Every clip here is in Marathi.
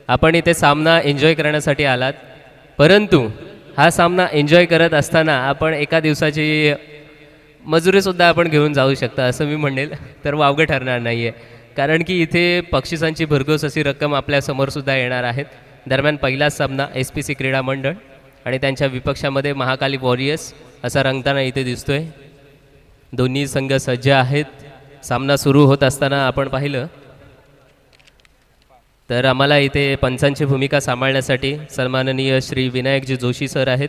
आपण इथे सामना एन्जॉय करण्यासाठी आलात, परंतु हा सामना एन्जॉय करत असताना आपण एका दिवसाची मजुरीसुद्धा आपण घेऊन जाऊ शकता असं मी म्हणेल तर वावगं ठरणार नाही आहे. कारण की इथे बक्षिसांची भरघोस अशी रक्कम आपल्यासमोरसुद्धा येणार आहेत. दरम्यान पहिलाच सामना SPC क्रीडा मंडळ आणि त्यांच्या विपक्षामध्ये महाकाली वॉरियर्स असा रंगताना इथे दिसतोय. दोन्ही संघ सज्ज आहेत. सामना सुरू होत असताना आपण पाहिलं तर आम्हाला इथे पंचांची भूमिका सांभाळण्यासाठी सन्माननीय श्री विनायकजी जोशी सर आहेत,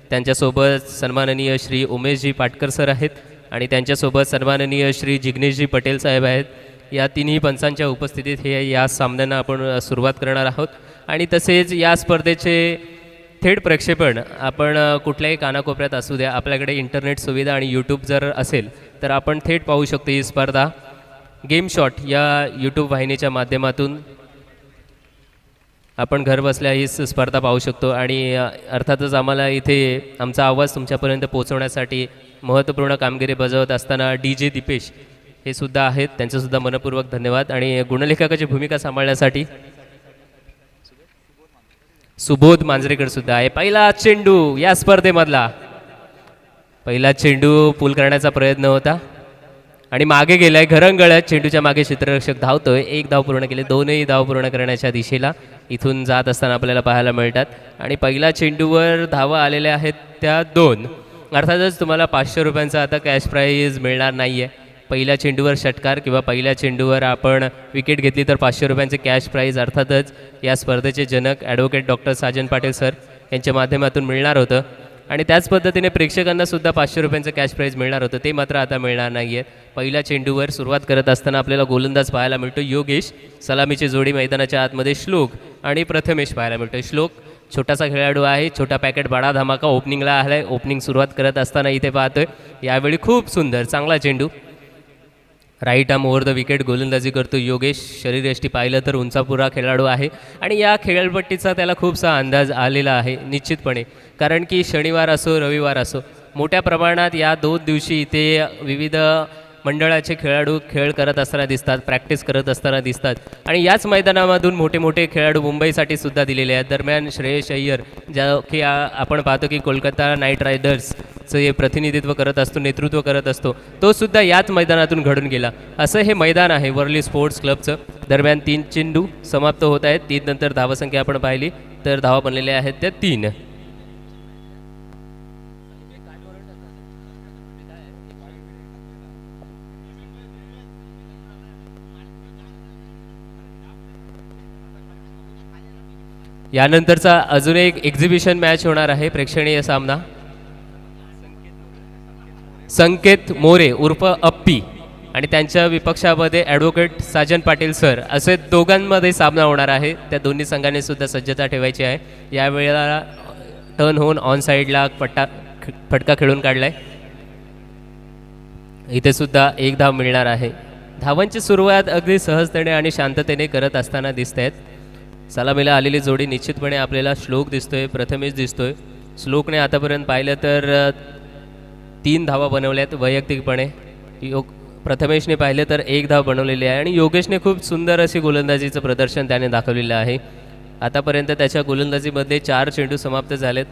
त्यांच्यासोबत सन्माननीय श्री उमेशजी पाटकर सर आहेत आणि त्यांच्यासोबत सन्माननीय श्री जिग्नेशजी पटेल साहेब आहेत. या तिन्ही पंचांच्या उपस्थितीत हे या सामन्यांना आपण सुरुवात करणार आहोत. आणि तसेच या स्पर्धेचे थेट प्रक्षेपण आपण कुठल्याही कानाकोपऱ्यात असू द्या, आपल्याकडे इंटरनेट सुविधा आणि यूट्यूब जर असेल तर आपण थेट पाहू शकतो ही स्पर्धा. गेम शॉट या यूट्यूब वाहिनीच्या माध्यमातून आपण घरबसल्या ही स्पर्धा पाहू शकतो. आणि अर्थातच आम्हाला इथे आमचा आवाज तुमच्यापर्यंत पोहोचवण्यासाठी महत्त्वपूर्ण कामगिरी बजावत असताना DJ दीपेश हे सुद्धा आहेत, त्यांचंसुद्धा मनपूर्वक धन्यवाद. आणि गुणलेखकाची भूमिका सांभाळण्यासाठी सुबोध मांजरेकर सुद्धा आहे. पहिला चेंडू या स्पर्धेमधला पहिला चेंडू पूल करण्याचा प्रयत्न होता आणि मागे गेलाय घरंगळत. चेंडूच्या मागे क्षेत्ररक्षक धावतोय. एक धाव पूर्ण केले, दोनही धाव पूर्ण करण्याच्या दिशेला इथून जात असताना आपल्याला पाहायला मिळतात. आणि पहिल्या चेंडूवर धावा आलेल्या आहेत त्या 2. अर्थातच तुम्हाला 500 रुपयांचा आता कॅश प्राईज मिळणार नाही आहे. पहिल्या चेंडूवर षटकार किंवा पहिल्या चेंडूवर आपण विकेट घेतली तर 500 रुपयांचे कॅश प्राईज अर्थातच या स्पर्धेचे जनक advocate doctor Sajan Patil sir यांच्या माध्यमातून मिळणार होतं. आणि त्याच पद्धतीने प्रेक्षकांनासुद्धा 500 रुपयांचं कॅश प्राईज मिळणार होतं, ते मात्र आता मिळणार नाही आहे. पहिल्या चेंडूवर सुरुवात करत असताना आपल्याला गोलंदाज पाहायला मिळतो योगेश, सलामीची जोडी मैदानाच्या आतमध्ये श्लोक आणि प्रथमेश पाहायला मिळतो. श्लोक छोटासा खेळाडू आहे, छोटा पॅकेट बडा धमाका ओपनिंगला आला आहे. ओपनिंग सुरुवात करत असताना इथे पाहतोय यावेळी खूप सुंदर चांगला चेंडू right arm over the wicket गोलंदाजी करतो योगेश. शरीरयष्टी पाहिलं तर उंचापुरा खेळाडू आहे आणि या खेळपट्टीचा त्याला खूपसा अंदाज आलेला आहे निश्चितपणे. कारण की शनिवार असो रविवार असो मोठ्या प्रमाणात या 2 दिवशी इथे विविध मंडळाचे खेळाडू खेळ करत असताना दिसतात, प्रॅक्टिस करत असताना दिसतात. आणि याच मैदानामधून मोठे मोठे खेळाडू मुंबईसाठी सुद्धा दिलेले आहेत. दरम्यान श्रेयस अय्यर ज्या की आपण पाहतो की कोलकाता नाईट रायडर्सचं हे प्रतिनिधित्व करत असतो, नेतृत्व करत असतो, तो सुद्धा याच मैदानातून घडून गेला. असं हे मैदान आहे वर्ली स्पोर्ट्स क्लबचं. दरम्यान 3 चेंडू समाप्त होत आहेत. 3 नंतर धावसंख्या आपण पाहिली तर धावा बनलेल्या आहेत त्या 3. यानंतरचा अजून एक एक्झिबिशन मॅच होणार आहे, प्रेक्षणीय सामना. संकेत मोरे उर्फ अप्पी आणि त्यांच्या विपक्षामध्ये ॲडव्होकेट साजन पाटील सर असे दोघांमध्ये सामना होणार आहे. त्या दोन्ही संघाने सुद्धा सज्जता ठेवायची आहे. यावेळेला टर्न होऊन ऑन साईडला फटका खेळून काढलाय. इथे सुद्धा 1 धाव मिळणार आहे. धावांची सुरुवात अगदी सहजतेने आणि शांततेने करत असताना दिसत आहेत. सलामीला आलेली जोडी निश्चितपणे आपल्याला श्लोक दिसतोय, प्रथमेश दिसतोय. श्लोकने आतापर्यंत पाहिलं तर 3 धावा बनवल्यात वैयक्तिकपणे. प्रथमेशने पाहिलं तर 1 धाव बनवलेली आहे. आणि योगेशने खूप सुंदर अशी गोलंदाजीचं प्रदर्शन त्याने दाखवलेलं आहे. आतापर्यंत त्याच्या गोलंदाजीमध्ये 4 चेंडू समाप्त झालेत.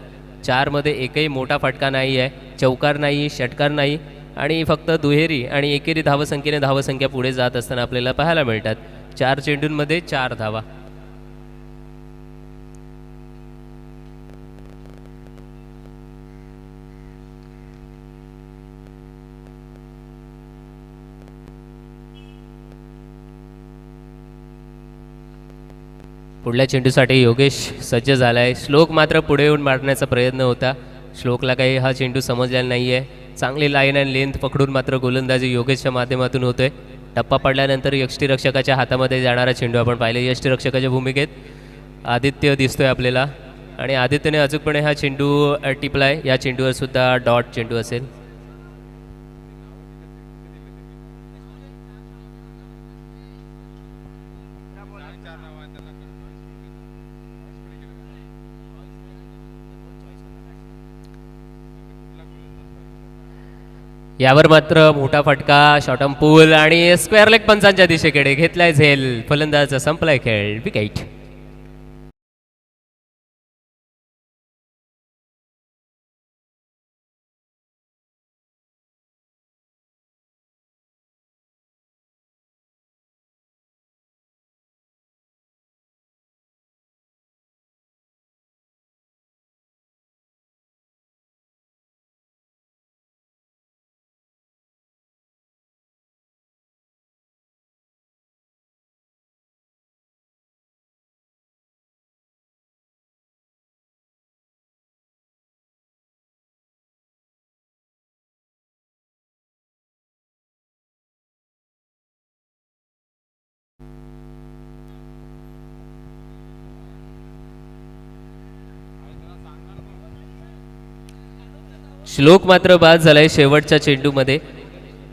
4मध्ये एकही मोठा फटका नाही आहे, चौकार नाही, षटकार नाही आणि फक्त दुहेरी आणि एकेरी धावसंख्येने धावसंख्या पुढे जात असताना आपल्याला पाहायला मिळतात. 4 चेंडूंमध्ये 4 धावा. पुढल्या चेंडूसाठी योगेश सज्ज झाला आहे. श्लोक मात्र पुढे येऊन मारण्याचा प्रयत्न होता. श्लोकला काही हा चेंडू समजलेला नाही आहे. चांगली लाईन आणि लेंथ पकडून मात्र गोलंदाजी योगेशच्या माध्यमातून होतोय. टप्पा पडल्यानंतर यष्टीरक्षकाच्या हातामध्ये जाणारा चेंडू आपण पाहिले. यष्टीरक्षकाच्या भूमिकेत आदित्य दिसतोय आपल्याला आणि आदित्यने अचूकपणे हा चेंडू टिपलाय. या चेंडूवर सुद्धा डॉट चेंडू असेल. यावर मात्र मोठा फटका, शॉर्टम पूल आणि स्क्वेअर लेग पंचांच्या दिशेकडे घेतलाय झेल. फलंदाज संपलाय खेळ. विकेट. श्लोक मात्र बाद झालाय शेवटच्या चेंडूमध्ये.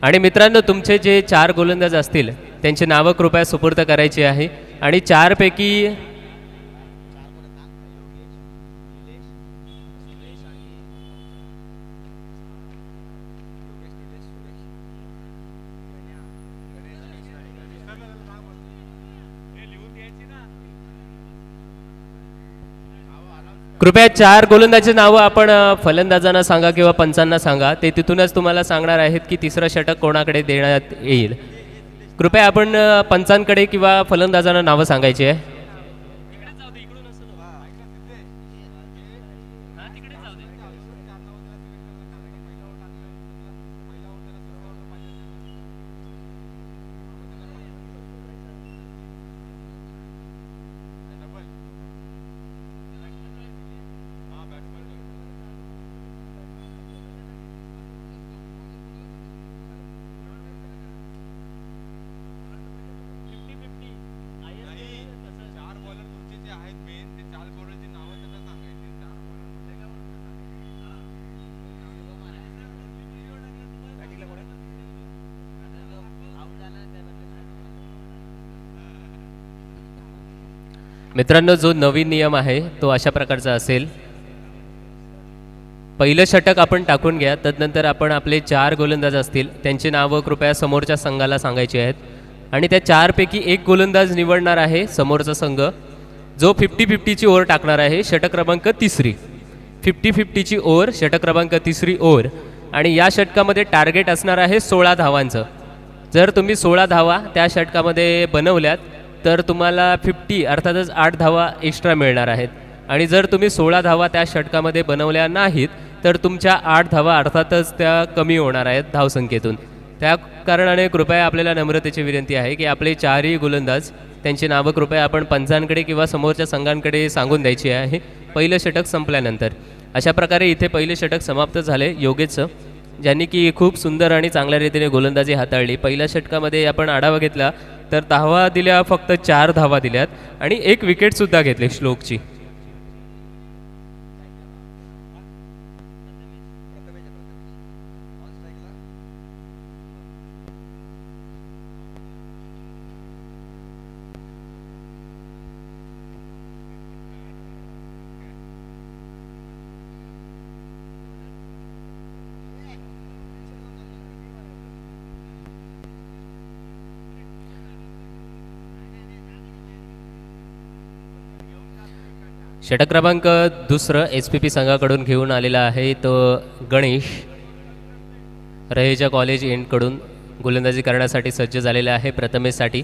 आणि मित्रांनो, तुमचे जे 4 गोलंदाज असतील त्यांची नावं कृपया सुपूर्द करायची आहे. आणि 4 पैकी कृपया 4 गोलंदाजी नावं आपण फलंदाजांना सांगा किंवा पंचांना सांगा. ते तिथूनच तुम्हाला सांगणार आहेत की तिसरं षटक कोणाकडे देण्यात येईल. कृपया आपण पंचांकडे किंवा फलंदाजांना नावं सांगायची आहे. मित्रांनो, जो नवीन नियम आहे तो अशा प्रकारचा असेल. पहिलं षटक आपण टाकून घ्या. तदनंतर आपण आपले 4 गोलंदाज असतील त्यांची नावं कृपया समोरच्या संघाला सांगायची आहेत. आणि त्या 4 पैकी एक गोलंदाज निवडणार आहे समोरचा संघ, जो 50-50ची ओव्हर टाकणार आहे. षटक क्रमांक 3 50-50ची ओव्हर, षटक क्रमांक 3 ओव्हर. आणि या षटकामध्ये टार्गेट असणार आहे 16 धावांचं. जर तुम्ही 16 धावा त्या षटकामध्ये बनवल्यात तर तुम्हाला 50 अर्थातच 8 धावा एक्स्ट्रा मिळणार आहेत. आणि जर तुम्ही 16 धावा त्या षटकामध्ये बनवल्या नाहीत तर तुमच्या 8 धावा अर्थातच त्या कमी होणार आहेत धावसंख्येतून. त्या कारणाने कृपया आपल्याला नम्रतेची विनंती आहे की आपले 4ही गोलंदाज त्यांची नावं कृपया आपण पंचांकडे किंवा समोरच्या संघांकडे सांगून द्यायची आहे पहिलं षटक संपल्यानंतर. अशा प्रकारे इथे पहिले षटक समाप्त झाले योगेशचं, ज्यांनी की खूप सुंदर आणि चांगल्या रीतीने गोलंदाजी हाताळली. पहिल्या षटकामध्ये आपण आढावा घेतला तर धावा दिल्या फक्त 4 धावा दिल्यात आणि 1 विकेटसुद्धा घेतली श्लोकची. षटक क्रमांक 2 SPP संघाकडून घेऊन आलेला आहे तो गणेश रहेजा कॉलेज एंडकडून गोलंदाजी करण्यासाठी सज्ज झालेला आहे. प्रथमेशसाठी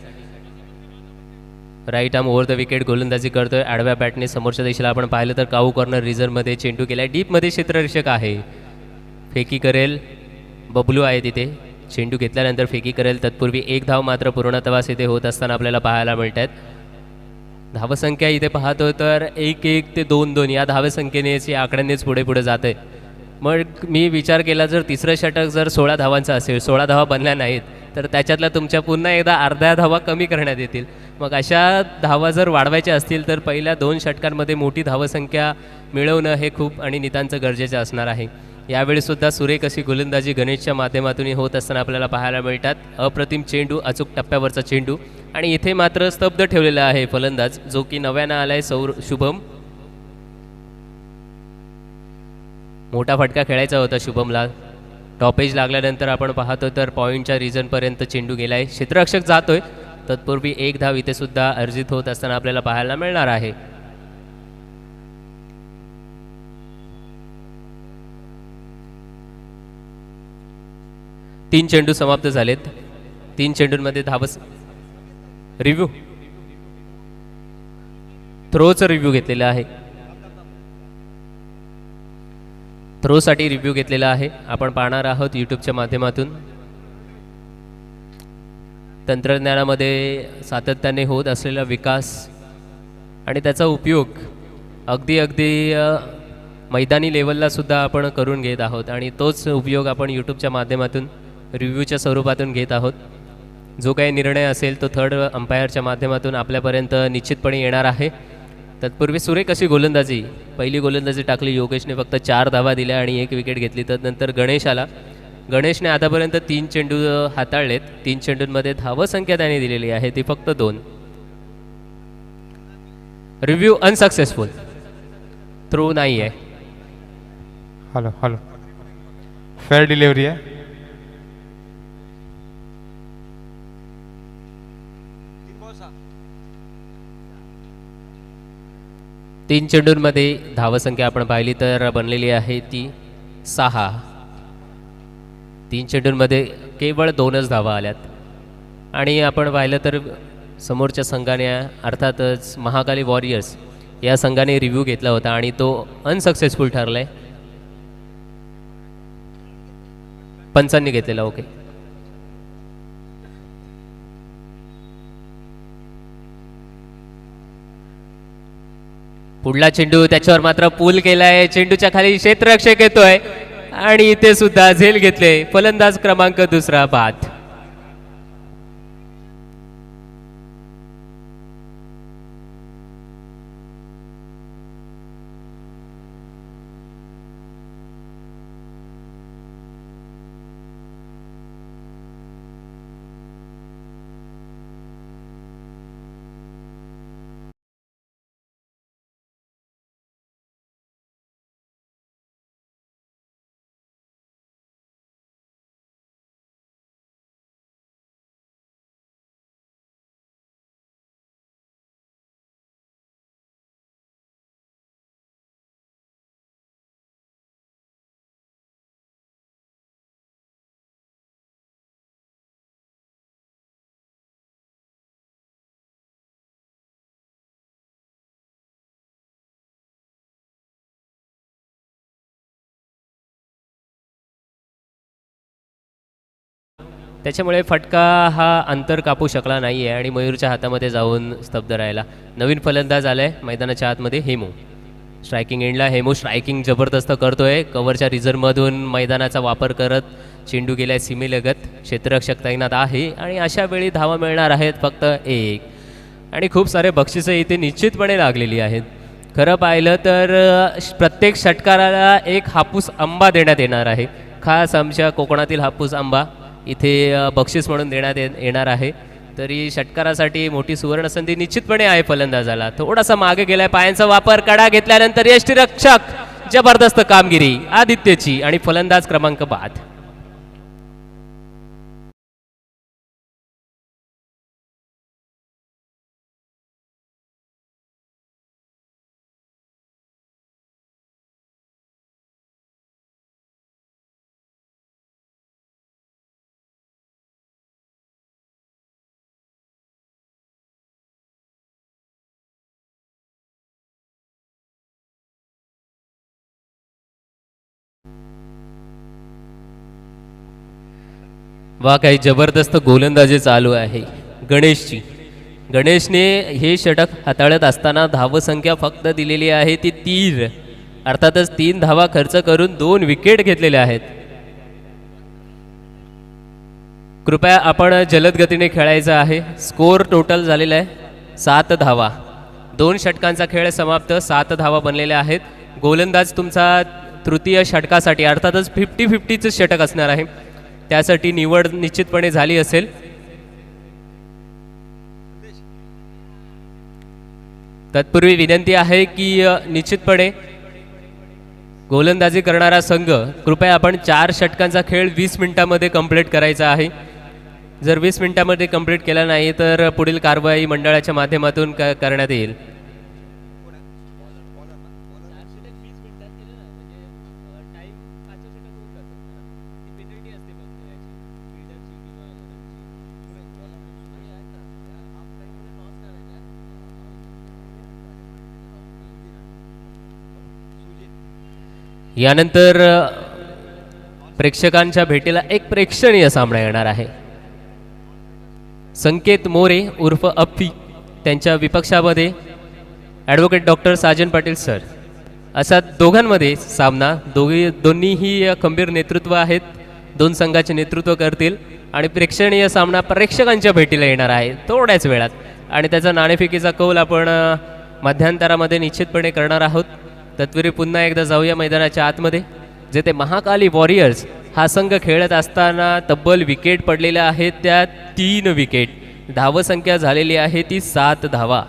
right arm over the wicket गोलंदाजी करतोय आडव्या बॅटने. समोरच्या दिशेला आपण पाहिलं तर काऊ कॉर्नर रिझर्वमध्ये चेंडू केला आहे. डीपमध्ये क्षेत्ररक्षक आहे, फेकी करेल. बबलू आहे तिथे, चेंडू घेतल्यानंतर फेकी करेल. तत्पूर्वी 1 धाव मात्र पूर्णत्वास इथे होत असताना आपल्याला पाहायला मिळत आहेत. धावसंख्या इथे पाहतो तर 1-1 ते 2-2 या धावसंख्येनेच या आकड्यांनीच पुढे पुढे जाते. मग मी विचार केला जर तिसरं षटक जर 16 धावांचं असेल, 16 धावा बनल्या नाहीत तर त्याच्यातल्या तुमच्या पुन्हा एकदा अर्ध्या धावा कमी करण्यात येतील. मग अशा धावा जर वाढवायच्या असतील तर पहिल्या 2 षटकांमध्ये मोठी धावसंख्या मिळवणं हे खूप आणि नितांत गरजेचं असणार आहे. यावेळीसुद्धा सुरेख अशी गोलंदाजी गणेशच्या माध्यमातून होत असताना आपल्याला पाहायला मिळतात. अप्रतिम चेंडू, अचूक टप्प्यावरचा चेंडू. आणि इथे मात्र स्तब्ध ठेवलेला आहे फलंदाज, जो की नव्यानं आलाय शुभम. मोठा फटका खेळायचा होता शुभमला. टॉपेज लागल्यानंतर आपण पाहतो तर पॉईंटच्या रिजनपर्यंत चेंडू गेलाय. क्षेत्ररक्षक जातोय. तत्पूर्वी 1 धाव इथे सुद्धा अर्जित होत असताना आपल्याला पाहायला मिळणार आहे. तीन चेंडू समाप्त झालेत. 3 चेंडूंमध्ये रिव्ह्यू थ्रोचा रिव्ह्यू घेतलेला आहे. थ्रोसाठी रिव्ह्यू घेतलेला आहे. आपण पाहणार आहोत यूट्यूबच्या माध्यमातून. तंत्रज्ञानामध्ये सातत्याने होत असलेला विकास आणि त्याचा उपयोग अगदी मैदानी लेवलला सुद्धा आपण करून घेत आहोत आणि तोच उपयोग आपण यूट्यूबच्या माध्यमातून रिव्ह्यूच्या स्वरूपातून घेत आहोत. जो काही निर्णय असेल तो थर्ड अंपायरच्या माध्यमातून आपल्यापर्यंत निश्चितपणे येणार आहे. तत्पूर्वी सुरेख अशी गोलंदाजी, पहिली गोलंदाजी टाकली योगेशने, फक्त 4 धावा दिल्या आणि 1 विकेट घेतली. तदनंतर गणेश आला. गणेशने आतापर्यंत 3 चेंडू हाताळलेत. 3 चेंडूंमध्ये धावसंख्या त्याने दिलेली आहे ती फक्त 2. रिव्ह्यू अनसक्सेसफुल, थ्रो नाही आहे. हॅलो हॅलो, फेअर डिलिव्हरी आहे. तीन चेंडूंमध्ये धावसंख्या आपण पाहिली तर बनलेली आहे ती 6. 3 चेंडूंमध्ये केवळ 2च धावा आल्यात. आणि आपण पाहिलं तर समोरच्या संघाने अर्थातच महाकाली वॉरियर्स या संघाने रिव्ह्यू घेतला होता आणि तो अनसक्सेसफुल ठरला आहे. पंचांनी घेतलेला. ओके, पुढला चेंडू त्याच्यावर मात्र पूल केलाय. चेंडूच्या खाली क्षेत्ररक्षक येतोय आणि इथे सुद्धा झेल घेतले. फलंदाज क्रमांक 2 बाद. त्याच्यामुळे फटका हा अंतर कापू शकला नाही आहे आणि मयूरच्या हातामध्ये जाऊन स्तब्ध राहिला. नवीन फलंदाज आलाय मैदानाच्या आतमध्ये, हेमू. स्ट्रायकिंग एंडला हेमू स्ट्रायकिंग जबरदस्त करतोय. कव्हरच्या रिझर्वमधून मैदानाचा वापर करत चेंडू गेलाय सीमेलगत. क्षेत्ररक्षक तैनात आहे आणि अशा वेळी धावा मिळणार आहेत फक्त 1. आणि खूप सारे बक्षिसं इथे निश्चितपणे लागलेली आहेत. खरं पाहिलं तर प्रत्येक षटकाराला एक हापूस आंबा देण्यात येणार आहे. खास आमच्या कोकणातील हापूस आंबा इथे बक्षीस म्हणून देण्यात येणार आहे. तरी षटकारासाठी मोठी सुवर्णसंधी निश्चितपणे आहे. फलंदाजाला थोडासा मागे गेलाय. पायांचा वापर, कडा घेतल्यानंतर यष्टीरक्षक, जबरदस्त कामगिरी आदित्यची आणि फलंदाज क्रमांक 5. वा, काही जबरदस्त गोलंदाजी चालू आहे गणेशची. गणेशने हे षटक हाताळत असताना धावसंख्या फक्त दिलेली आहे ती 3. अर्थातच 3 धावा खर्च करून 2 विकेट घेतलेल्या आहेत. कृपया आपण जलद गतीने खेळायचं आहे. स्कोअर टोटल झालेला आहे 7 धावा. 2 षटकांचा खेळ समाप्त, 7 धावा बनलेल्या आहेत. गोलंदाज तुमचा तृतीय षटकासाठी अर्थातच 50-50चं षटक असणार आहे. त्यासाठी निवड निश्चितपणे झाली असेल. तत्पूर्वी विनंती आहे की निश्चितपणे गोलंदाजी करणारा संघ कृपया आपण 4 षटकांचा खेळ 20 मिनिटांमध्ये कंप्लीट करायचा आहे. जर 20 मिनिटांमध्ये कंप्लीट केला नाही तर पुढील कारवाई मंडळाच्या माध्यमातून करण्यात येईल. यानंतर प्रेक्षकांच्या भेटीला एक प्रेक्षणीय सामना येणार आहे. संकेत मोरे उर्फ अप्पी त्यांच्या विपक्षामध्ये advocate doctor Sajan Patil sir, असा दोघांमध्ये सामना. दोन्हीही खंबीर नेतृत्व आहेत. 2 संघाचे नेतृत्व करतील आणि प्रेक्षणीय सामना प्रेक्षकांच्या भेटीला येणार आहे थोड्याच वेळात. आणि त्याचा नाणेफेकीचा कौल आपण मध्यांतरामध्ये निश्चितपणे करणार आहोत. तत्पूर्वी पुन्हा एकदा जाऊया मैदानाच्या आतमध्ये, जेथे महाकाली वॉरियर्स हा संघ खेळत असताना तब्बल विकेट पडलेल्या आहेत. त्या 3 विकेट, धावसंख्या झालेली आहे ती 7 धावा.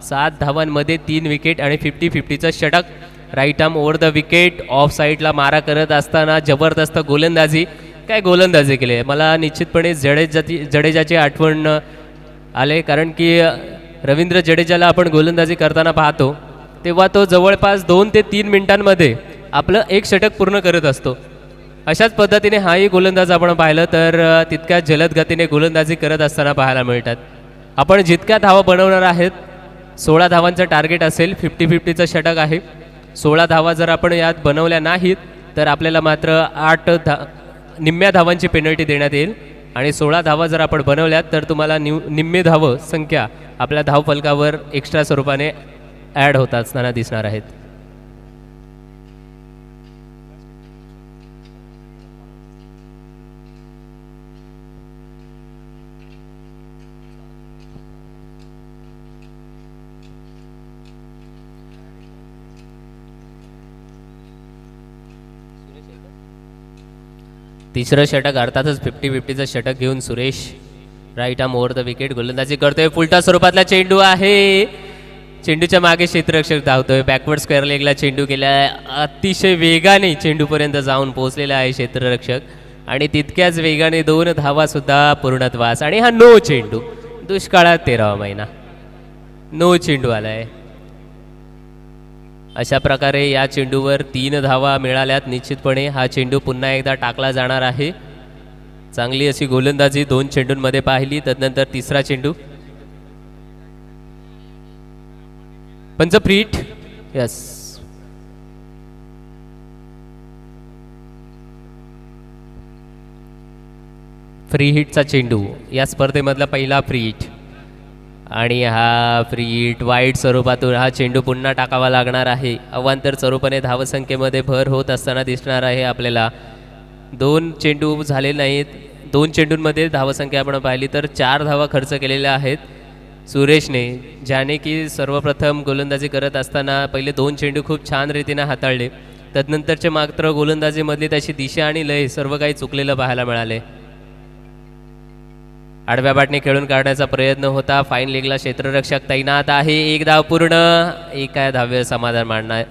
7 धावांमध्ये 3 विकेट आणि 50-50चं षटक. Right arm over the wicket, off साईडला मारा करत असताना जबरदस्त गोलंदाजी. काय गोलंदाजी केली आहे. मला निश्चितपणे जडेजाची आठवण आले, कारण की रवींद्र जडेजाला आपण गोलंदाजी करताना पाहतो तेव्हा तो जवळपास 2 ते 3 मिनिटांमध्ये आपलं एक षटक पूर्ण करत असतो. अशाच पद्धतीने हाही गोलंदाज आपण पाहिलं तर तितक्या जलद गतीने गोलंदाजी करत असताना पाहायला मिळतात. आपण जितक्या धावा बनवणार आहेत, 16 धावांचं टार्गेट असेल. 50-50चं षटक आहे. 16 धावा जर आपण यात बनवल्या नाहीत तर आपल्याला मात्र 8 निम्म्या धावांची पेनल्टी देण्यात येईल. आणि 16 धावा जर आपण बनवल्यात तर तुम्हाला निम्मे धाव संख्या आपल्या धावफलकावर एक्स्ट्रा स्वरूपाने ॲड होत असताना दिसणार आहेत. तिसरं षटक अर्थातच 50-50चं षटक घेऊन Suresh right arm over the wicket गोलंदाजी करतोय. फुलटा स्वरूपातला चेंडू आहे. चेंडूच्या मागे क्षेत्ररक्षक धावतोय. बॅकवर्ड स्क्वेअर लेगला चेंडू केला. अतिशय वेगाने चेंडूपर्यंत जाऊन पोहोचलेला आहे क्षेत्ररक्षक आणि तितक्याच वेगाने 2 धावा सुद्धा पूर्णत्वास. आणि हा नो चेंडू, दुष्काळात 13वा महिना, नो चेंडू आलाय. अशा प्रकारे या चेंडूवर 3 धावा मिळाल्यात. निश्चितपणे हा चेंडू पुन्हा एकदा टाकला जाणार आहे. चांगली अशी गोलंदाजी 2 चेंडूंमध्ये पाहिली. तदनंतर तिसरा चेंडू, पंच फ्री हिट. यस, फ्री हिटचा चेंडू, या स्पर्धेमधला पहिला फ्री हिट. आणि हा फ्री हिट वाईट स्वरूपातून हा चेंडू पुन्हा टाकावा लागणार आहे. अवांतर स्वरूपाने धावसंख्येमध्ये भर होत असताना दिसणार आहे आपल्याला. 2 चेंडू झाले नाहीत. 2 चेंडूंमध्ये धावसंख्या आपण पाहिली तर 4 धावा खर्च केलेल्या आहेत सुरेशने, ज्याने की सर्वप्रथम गोलंदाजी करत असताना पहिले 2 चेंडू खूप छान रीतीने हाताळले. तदनंतरचे मात्र गोलंदाजीमधली त्याची दिशा आणि लय सर्व काही चुकलेलं पाहायला मिळाले. आडव्या बाटने खेळून काढण्याचा प्रयत्न होता. फाईन लेगला क्षेत्ररक्षक तैनात आहे. 1 धाव पूर्ण, एका धावेवर समाधान मानणार.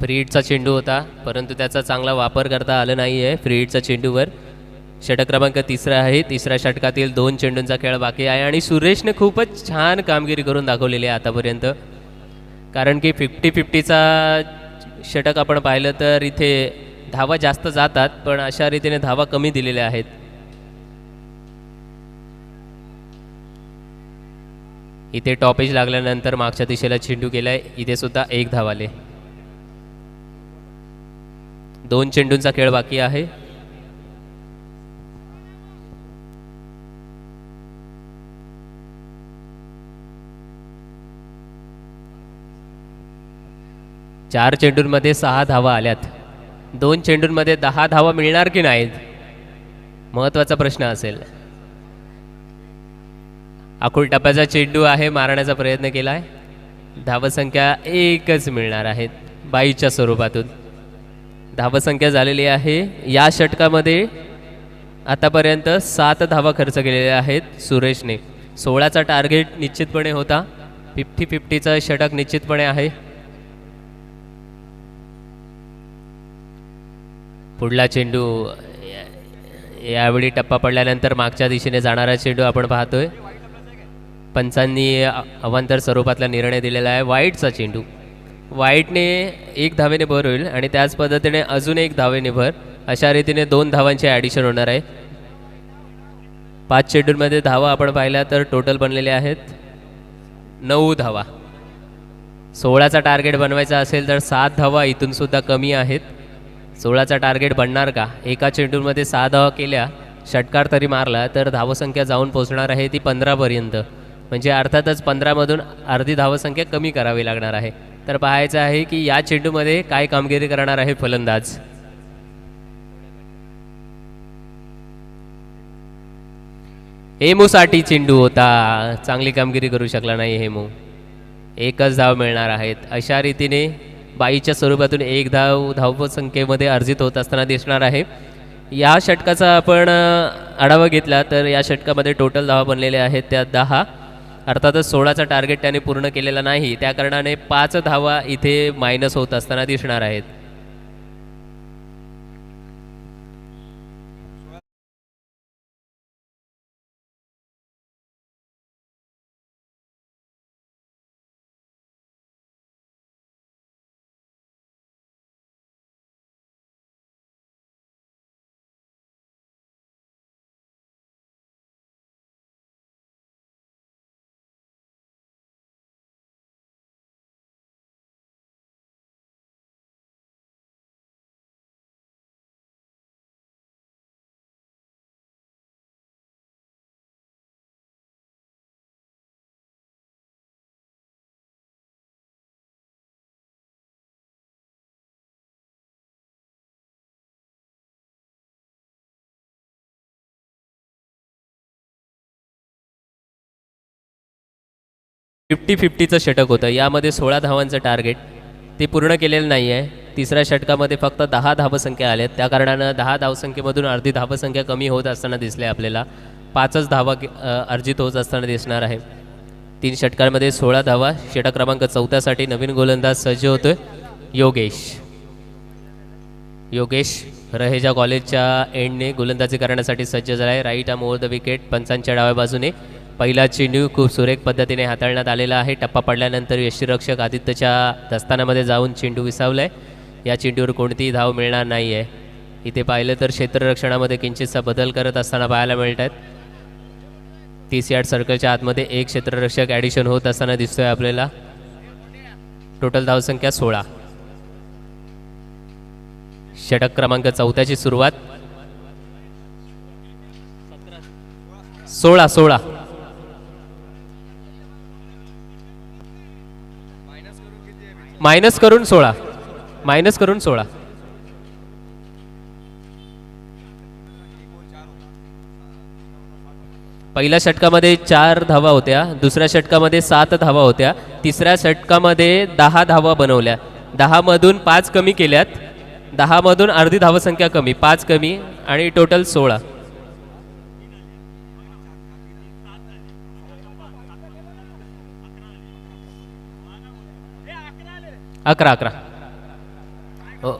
फ्री हिटचा चेंडू होता, परंतु त्याचा चांगला वापर करता आला नाही आहे. फ्री हिटचा चेंडूवर षटक क्रमांक 3 आहे. 3ऱ्या षटकातील 2 चेंडूंचा खेळ बाकी आहे आणि सुरेशने खूपच छान कामगिरी करून दाखवलेली आहे आतापर्यंत. कारण की 50-50चा षटक आपण पाहिलं तर इथे धावा जास्त जातात, पण अशा रीतीने धावा कमी दिलेल्या आहेत. इथे टॉपेज लागल्यानंतर मागच्या दिशेला चेंडू केलाय. इथे सुद्धा 1 धाव आले. 2 चेंडूंचा खेळ बाकी आहे. चार चेंडूंमध्ये 6 धावा आल्यात. 2 चेंडूंमध्ये 10 धावा मिळणार की नाहीत, महत्वाचा प्रश्न असेल. आखूड टप्प्याचा चेंडू आहे, मारण्याचा प्रयत्न केलाय. धावसंख्या 1च मिळणार आहेत 22च्या स्वरूपातून. धावसंख्या झालेली आहे या षटकामध्ये आतापर्यंत 7 धावा खर्च केलेल्या आहेत सुरेशने. 16चा टार्गेट निश्चितपणे होता. 50-50चा षटक निश्चितपणे आहे. पुढला चेंडू यावेळी टप्पा पडल्यानंतर मागच्या दिशेने जाणारा चेंडू आपण पाहतोय. पंचांनी अवांतर स्वरूपातला निर्णय दिलेला आहे. वाईटचा चेंडू, वाईटने 1 धावेने भर होईल आणि त्याच पद्धतीने अजून 1 धावेने भर, अशा रीतीने 2 धावांचे ॲडिशन होणार आहे. 5 चेंडूंमध्ये धावा आपण पाहिल्या तर टोटल बनलेले आहेत 9 धावा. 16चा टार्गेट बनवायचा असेल तर 7 धावा इथून सुद्धा कमी आहेत. 16चा टार्गेट बनणार का? एका चेंडूमध्ये 6 धावा केल्या, षटकार तरी मारला तर धावसंख्या जाऊन पोहोचणार आहे ती 15 पर्यंत. म्हणजे अर्थातच 15मधून अर्धी धावसंख्या कमी करावी लागणार आहे. तर पाहायचं आहे की या चेंडूमध्ये काय कामगिरी करणार आहे फलंदाज. हेमूसाठी चेंडू होता, चांगली कामगिरी करू शकला नाही हेमू. एकच धाव मिळणार आहेत. अशा रीतीने बाईच्या स्वरूपातून एक धावसंख्येमध्ये अर्जित होत असताना दिसणार आहे. या षटकाचा आपण आढावा घेतला तर या षटकामध्ये टोटल धावा बनलेल्या आहेत त्या 10. अर्थातच 16चा टार्गेट त्याने पूर्ण केलेला नाही, त्या कारणाने 5 धावा इथे मायनस होत असताना दिसणार आहेत. फिफ्टी 50चं षटक होतं. यामध्ये 16 धावांचं टार्गेट ते पूर्ण केलेलं नाही आहे. तिसऱ्या षटकामध्ये फक्त 10 धावसंख्या आल्यात, त्या कारणानं 10 धावसंख्येमधून अर्धी धावसंख्या कमी होत असताना दिसले आपल्याला. 5च धावा अर्जित होत असताना दिसणार आहे. 3 षटकांमध्ये 16 धावा. षटक क्रमांक 4साठी नवीन गोलंदाज सज्ज होतोय योगेश रहेजा कॉलेजच्या एंडने गोलंदाजी करण्यासाठी सज्ज झाला आहे. Right arm over the wicket. पंचांच्या डाव्या बाजूने पहिला चेंडू खूप सुरेख पद्धतीने हाताळण्यात आलेला आहे. टप्पा पडल्यानंतर यष्टीरक्षक आदित्यच्या दस्तानामध्ये जाऊन चेंडू विसावलाय. या चेंडूवर कोणतीही धाव मिळणार नाही आहे. इथे पाहिलं तर क्षेत्ररक्षणामध्ये किंचितसा बदल करत असताना पाहायला मिळत आहेत. 30 यार्ड सर्कलच्या आतमध्ये एक क्षेत्ररक्षक ॲडिशन होत असताना दिसतोय आपल्याला. टोटल धावसंख्या 16. षटक क्रमांक 4ची सुरुवात. 16 मायनस करून 16. पहिल्या षटकामध्ये 4 धावा होत्या, दुसऱ्या षटकामध्ये 7 धावा होत्या, तिसऱ्या षटकामध्ये 10 धावा बनवल्या. 10 मधून 5 कमी केल्यात, 10 मधून अर्धी धावसंख्या कमी, 5 कमी आणि टोटल 16. 11. हो.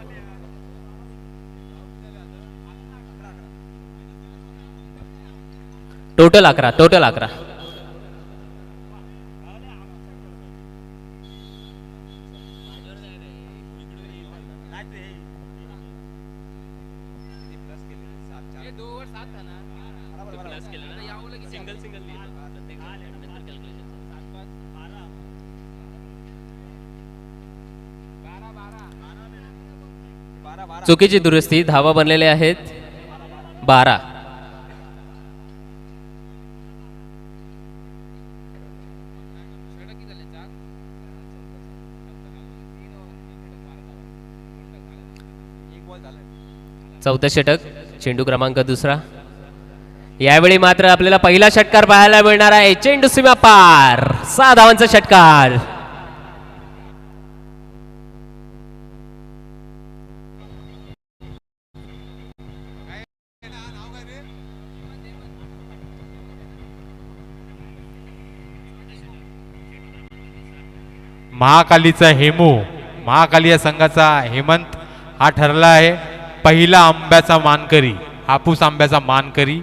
टोटल 11. चुकीची दुरुस्ती. धावा बनलेल्या आहेत 12. चौथं षटक. चेंडू क्रमांक 2. यावेळी मात्र आपल्याला पहिला षटकार पाहायला मिळणार आहे. चेंडू सीमा पार. 6 धावांचा षटकार. महाकालीचा हेमू, महाकाली या संघाचा हेमंत हा ठरला आहे पहिला आंब्याचा मानकरी, हापूस आंब्याचा मानकरी.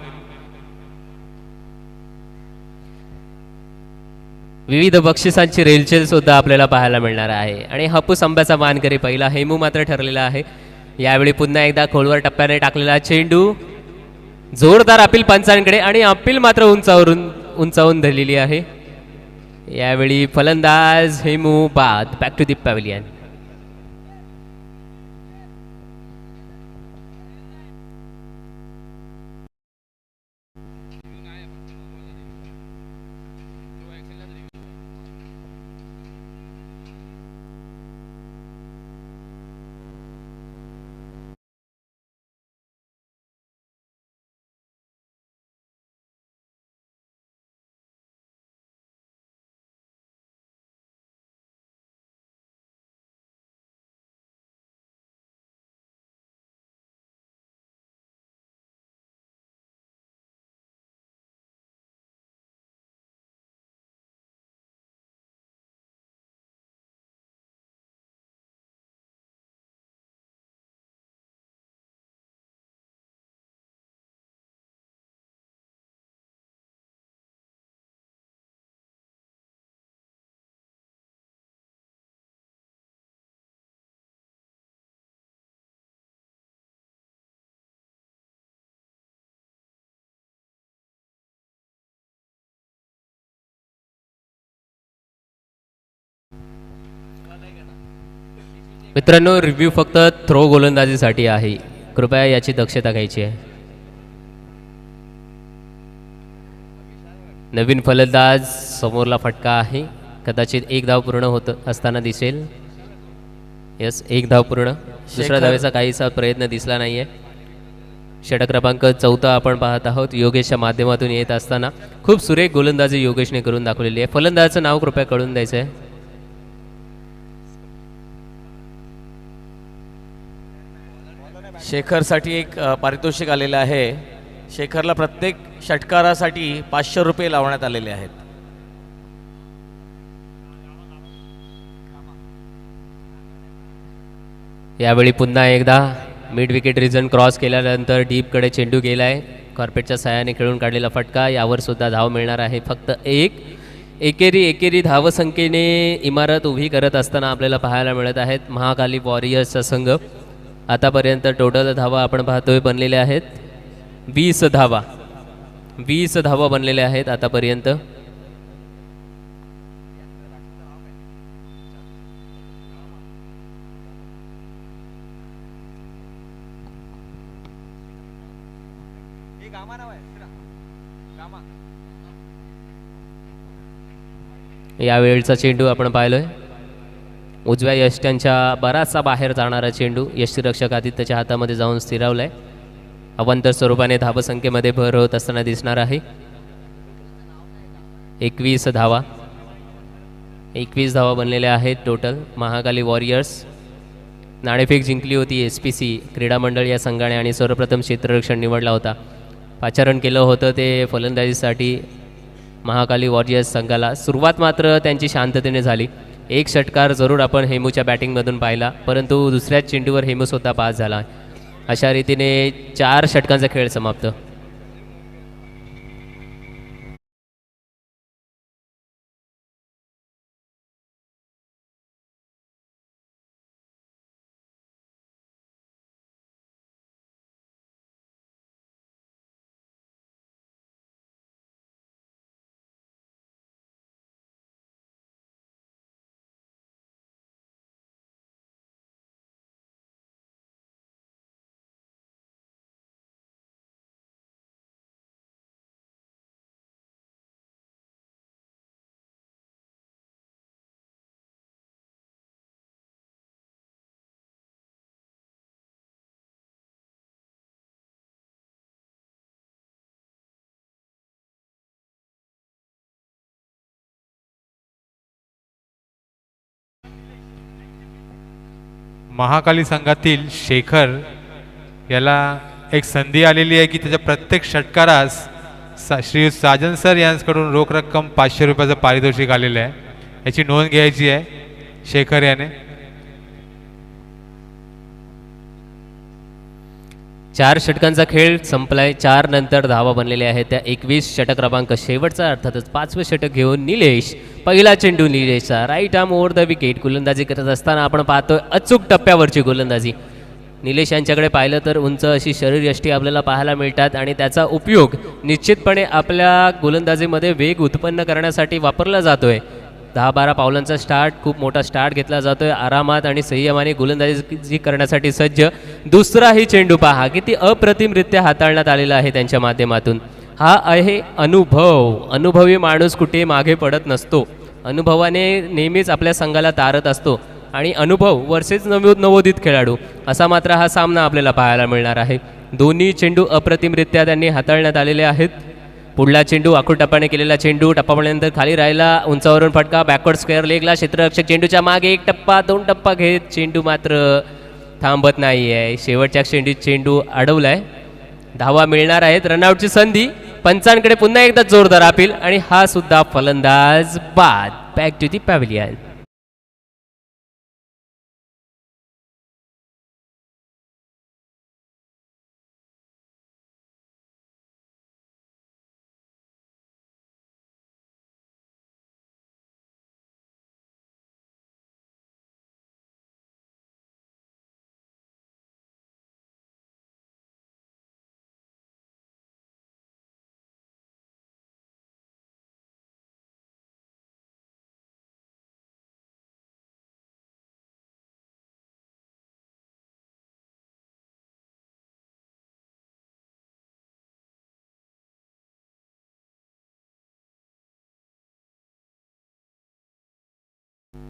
विविध बक्षिसांची रेलचेल सुद्धा आपल्याला पाहायला मिळणार आहे आणि हापूस आंब्याचा मानकरी पहिला हेमू मात्र ठरलेला आहे. यावेळी पुन्हा एकदा खोलवर टप्प्याने टाकलेला चेंडू, जोरदार अपील पंचांकडे आणि अपील मात्र उंचावून धरलेली आहे. यावेळी फलंदाज हेमू बाद. Back to the pavilion. मित्रांनो, रिव्ह्यू फक्त थ्रो गोलंदाजीसाठी आहे, कृपया याची दक्षता घ्यायची आहे. नवीन फलंदाज, समोरला फटका आहे, कदाचित एक धाव पूर्ण होत असताना दिसेल. यस, एक धाव पूर्ण. दुसऱ्या धावेचा काहीसा प्रयत्न दिसला नाहीये. षटक क्रमांक 14 आपण पाहत आहोत. योगेशच्या माध्यमातून येत असताना खूप सुरेख गोलंदाजी योगेशने करून दाखवलेली आहे. फलंदाजाचं नाव कृपया कळून द्यायचं आहे. शेखरसाठी एक पारितोषिक आलेलं आहे. शेखरला प्रत्येक षटकारासाठी 500 रुपये लावण्यात आलेले आहेत. यावेळी पुन्हा एकदा मिड विकेट रिजन क्रॉस केल्यानंतर डीपकडे चेंडू गेलाय. कॉर्पेटच्या साहाय्याने खेळून काढलेला फटका, यावर सुद्धा धाव मिळणार आहे. फक्त एकेरी धावसंख्येने इमारत उभी करत असताना आपल्याला पाहायला मिळत आहेत महाकाली वॉरियर्सचा संघ. आतापर्यंत टोटल धावा आपण पाहतोय बनलेल्या आहेत 20 धावा. 20 धावा बनलेल्या आहेत आतापर्यंत. यावेळचा चेंडू आपण पाहिलोय, उजव्या यष्ट्यांच्या बराचसा बाहेर जाणारा चेंडू यष्टीरक्षक आदित्यच्या हातामध्ये जाऊन स्थिरावलाय. अवांतर स्वरूपाने धावसंख्येमध्ये भर होत असताना दिसणार आहे. 21 धावा, 21 धावा बनलेल्या आहेत टोटल. महाकाली वॉरियर्स नाणेफेक जिंकली होती SPC क्रीडा मंडळ या संघाने आणि सर्वप्रथम क्षेत्ररक्षण निवडला होता. पाचारण केलं होतं ते फलंदाजीसाठी महाकाली वॉरियर्स संघाला. सुरुवात मात्र त्यांची शांततेने झाली. एक षटकार जरूर आपण हेमूच्या बॅटिंगमधून पाहिला, परंतु दुसऱ्याच चेंडूवर हेमू स्वतः पास झाला. अशा रीतीने 4 षटकांचा खेळ समाप्त. महाकाली संघातील शेखर याला एक संधी आलेली आहे की त्याच्या प्रत्येक षटकारास श्री साजन सर यांच्याकडून रोख रक्कम 500 रुपयाचं पारितोषिक आलेलं आहे. याची नोंद घ्यायची आहे शेखर याने. 4 षटकांचा खेळ संपलाय. 4 नंतर धावा बनलेल्या आहेत त्या 21. षटक क्रमांक शेवटचा, अर्थातच 5वं षटक घेऊन निलेश. पहिला चेंडू निलेशचा, right arm over the wicket. गोलंदाजी करत असताना आपण पाहतोय अचूक टप्प्यावरची गोलंदाजी. निलेश यांच्याकडे पाहिलं तर उंच अशी शरीरयष्टी आपल्याला पाहायला मिळतात आणि त्याचा उपयोग निश्चितपणे आपल्या गोलंदाजीमध्ये वेग उत्पन्न करण्यासाठी वापरला जातोय. 10-12 पावलांचा स्टार्ट, खूप मोठा स्टार्ट घेतला जातोय आरामात आणि संयमाने गोलंदाजी करण्यासाठी सज्ज. दुसराही चेंडू पहा किती अप्रतिमरित्या हाताळण्यात आलेला आहे त्यांच्या माध्यमातून. हा आहे अनुभव. अनुभवी माणूस कुठे मागे पडत नसतो. अनुभवाने नेहमीच आपल्या संघाला तारत असतो आणि अनुभव वर्सेस नवोदित खेळाडू असा मात्र हा सामना आपल्याला पाहायला मिळणार आहे. दोन्ही चेंडू अप्रतिमरित्या त्यांनी हाताळण्यात आलेले आहेत. पुढला चेंडू आखूड टप्प्याने केलेला चेंडू, टप्पापल्यानंतर खाली राहिला, उंचावरून फटका, बॅकवर्ड स्क्वेअर लेगला. क्षेत्ररक्षक चेंडूच्या मागे 1 टप्पा 2 टप्पा घेत चेंडू मात्र थांबत नाही आहे. शेवटच्या चेंडू अडवलाय. धावा मिळणार आहेत. रनआउटची संधी. पंचांकडे पुन्हा एकदा जोरदार अपील आणि हा सुद्धा फलंदाज बाद. Back to the pavilion. शेवटच्या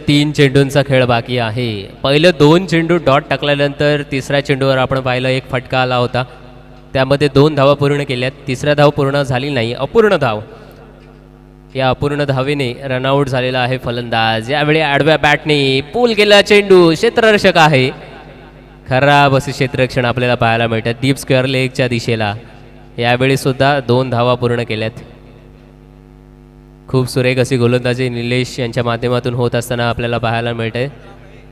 3 चेंडूंचा खेळ बाकी आहे. पहिलं 2 चेंडू डॉट टाकल्यानंतर तिसऱ्या चेंडूवर आपण पाहिलं एक फटका आला होता, त्यामध्ये 2 धावा पूर्ण केल्यात. तिसऱ्या धाव पूर्ण झाली नाही, अपूर्ण धाव. या अपूर्ण धावेने रनआउट झालेला आहे फलंदाज. यावेळी आडव्या बॅटने पूल केला चेंडू, क्षेत्ररक्षक आहे. खराब असे क्षेत्ररक्षण आपल्याला पाहायला मिळतात डीप स्क्वेअर लेगच्या दिशेला. यावेळी सुद्धा 2 धावा पूर्ण केल्यात. खूप सुरेख अशी गोलंदाजी निलेश यांच्या माध्यमातून होत असताना आपल्याला पाहायला मिळते.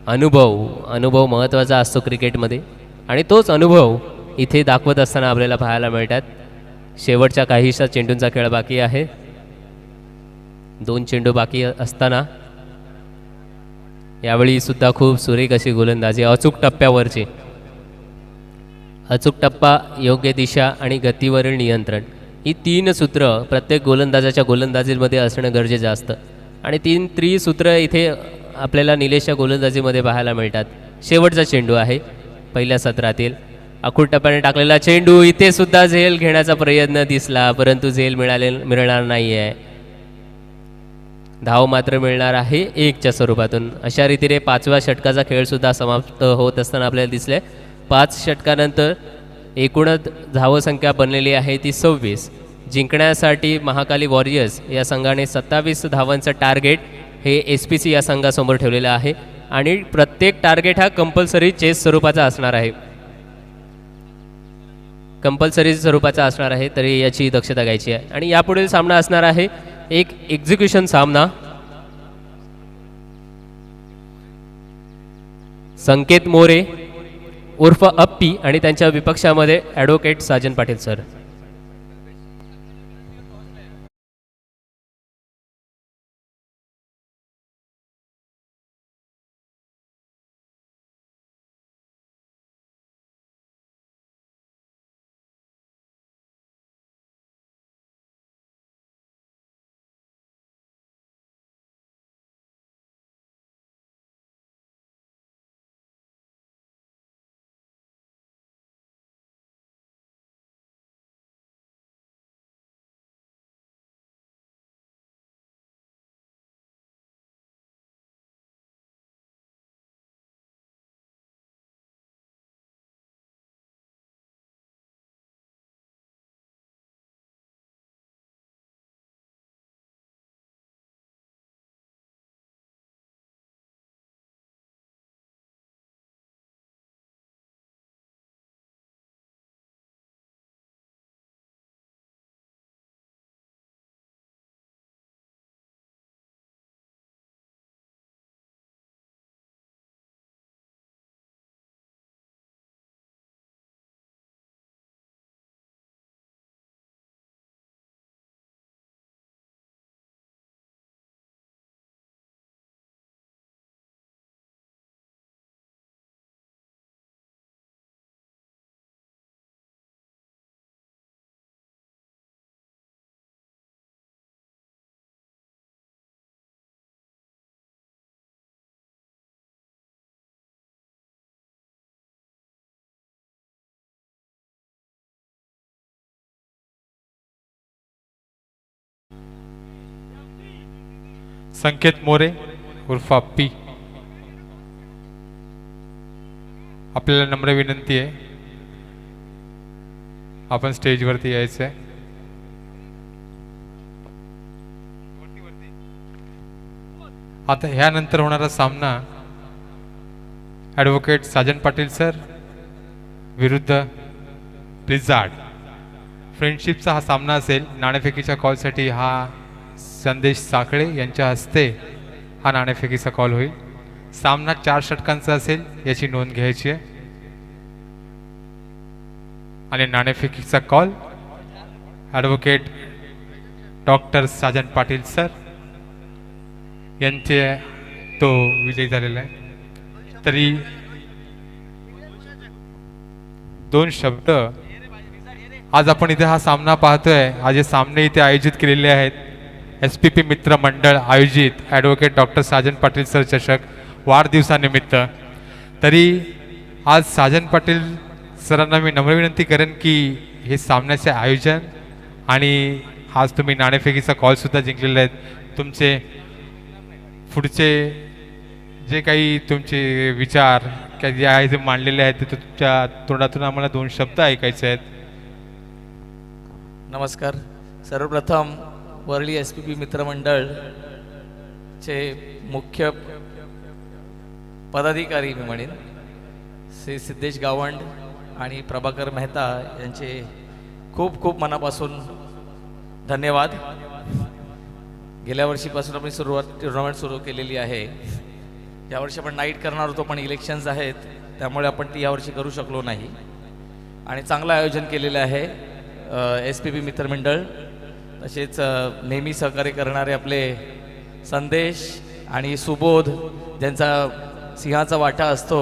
अनुभव महत्त्वाचा असतो क्रिकेटमध्ये आणि तोच अनुभव इथे दाखवत असताना आपल्याला पाहायला मिळतात. शेवटच्या काहीशा चेंडूंचा खेळ बाकी आहे. 2 चेंडू बाकी असताना यावेळी सुद्धा खूप सुरेख अशी गोलंदाजी, अचूक टप्प्यावरची. अचूक टप्पा, योग्य दिशा आणि गतीवरील नियंत्रण ही 3 सूत्र प्रत्येक गोलंदाजाच्या गोलंदाजीमध्ये असणं गरजेचं असतं आणि 3 त्रिसूत्र इथे आपल्याला निलेशच्या गोलंदाजीमध्ये पाहायला मिळतात. शेवटचा चेंडू आहे पहिल्या सत्रातील. आखूड टप्प्याने टाकलेला चेंडू, इथे सुद्धा झेल घेण्याचा प्रयत्न दिसला परंतु झेल मिळणार नाही आहे. धाव मात्र मिळणार आहे 1च्या स्वरूपातून. अशा रीतीने 5व्या षटकाचा खेळसुद्धा समाप्त होत असताना आपल्याला दिसले. 5 षटकानंतर एकूण धावसंख्या बनलेली आहे ती 26. जिंकण्यासाठी महाकाली वॉरियर्स या संघाने 27 धावांचं टार्गेट हे SPC या संघासमोर ठेवलेलं आहे आणि प्रत्येक टार्गेट हा कंपल्सरी चेस स्वरूपाचा असणार आहे. कंपल्सरी स्वरूपाचा असणार आहे, तरी याची दक्षता घ्यायची आहे. आणि यापुढील सामना असणार आहे एक एक्झिक्युशन सामना. संकेत मोरे उर्फ अप्पी आणि त्यांच्या विपक्षामध्ये ॲडव्होकेट साजन पाटील सर. संकेत मोरे उर्फ अप्पी, आपल्याला नम्र विनंती आहे आपण स्टेजवरती यायचं आहे. आता ह्यानंतर होणारा सामना ॲडव्होकेट साजन पाटील सर विरुद्ध रिझार्ड. फ्रेंडशिपचा हा सामना असेल. नाणेफेकीच्या कॉलसाठी हा संदेश साखळे यांच्या हस्ते हा नाणेफेकीचा कॉल होईल. सामना 4 षटकांचा असेल याची नोंद घ्यायची आहे. आणि नाणेफेकीचा call advocate doctor Sajan Patil sir यांचे तो विजयी झालेला आहे. तरी 2 शब्द आज आपण इथे हा सामना पाहतोय. आज हे सामने इथे आयोजित केलेले आहेत SPP मित्र मंडळ आयोजित advocate doctor Sajan Patil sir चषक वाढदिवसानिमित्त. तरी आज साजन पाटील सरांना मी नम्र विनंती करेन की हे सामन्याचे आयोजन आणि आज तुम्ही नाणेफेकीचा कॉलसुद्धा जिंकलेले आहेत, तुमचे पुढचे जे काही तुमचे विचार काय जे आहे ते मांडलेले आहेत ते तुमच्या तोंडातून आम्हाला 2 शब्द ऐकायचे आहेत. नमस्कार. सर्वप्रथम वरळी SPP मित्रमंडळचे मुख्य पदाधिकारी मी म्हणेन श्री सिद्धेश गावंड आणि प्रभाकर मेहता यांचे खूप खूप मनापासून धन्यवाद. गेल्या वर्षीपासून आपण टुर्नामेंट सुरू केलेली आहे. यावर्षी आपण नाईट करणार होतो पण इलेक्शन्स आहेत त्यामुळे आपण ती यावर्षी करू शकलो नाही आणि चांगलं आयोजन केलेलं आहे. SPP मित्रमंडळ तसेच नेहमी सहकार्य करणारे आपले संदेश आणि सुबोध ज्यांचा सिंहाचा वाटा असतो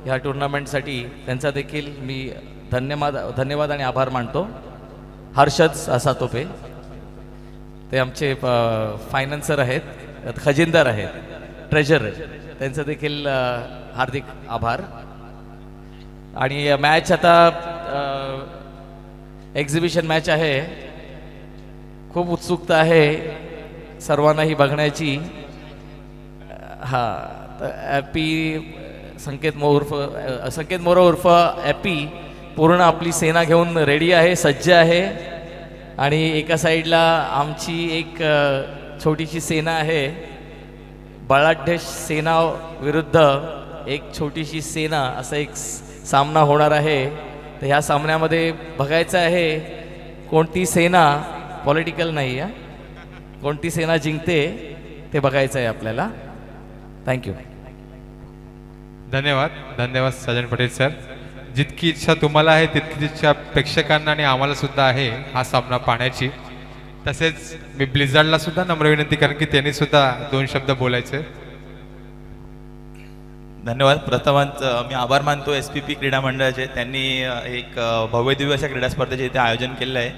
ह्या टुर्नामेंटसाठी त्यांचा देखील मी धन्यवाद आणि आभार मानतो. हर्षद सातोपे ते आमचे फायनान्सर आहेत, खजिनदार आहेत, ट्रेजरर, त्यांचं देखील हार्दिक आभार. आणि मॅच आता एक्झिबिशन मॅच आहे. खूप उत्सुकता आहे सर्वांनाही बघण्याची. हां, तर ॲपी संकेत मोरे उर्फ ॲपी पूर्ण आपली सेना घेऊन रेडी आहे, सज्ज आहे. आणि एका साईडला आमची एक छोटीशी सेना आहे. बलाढ्य सेना विरुद्ध एक छोटीशी सेना असा एक सामना होणार आहे. तर ह्या सामन्यामध्ये बघायचं आहे कोणती सेना, पॉलिटिकल नाही आहे, कोणती सेना जिंकते ते बघायचं आहे आपल्याला. थँक्यू. धन्यवाद साजन पटेल सर. जितकी इच्छा तुम्हाला आहे तितकी इच्छा प्रेक्षकांना आणि आम्हाला सुद्धा आहे हा सामना पाहण्याची. तसेच मी ब्लिझार्डला सुद्धा नम्र विनंती करेन की त्यांनी सुद्धा 2 शब्द बोलायचे. धन्यवाद. प्रथमच मी आभार मानतो SPP क्रीडा मंडळाचे. त्यांनी एक भव्य दिव्य अशा क्रीडा स्पर्धेचे इथे आयोजन केलं आहे.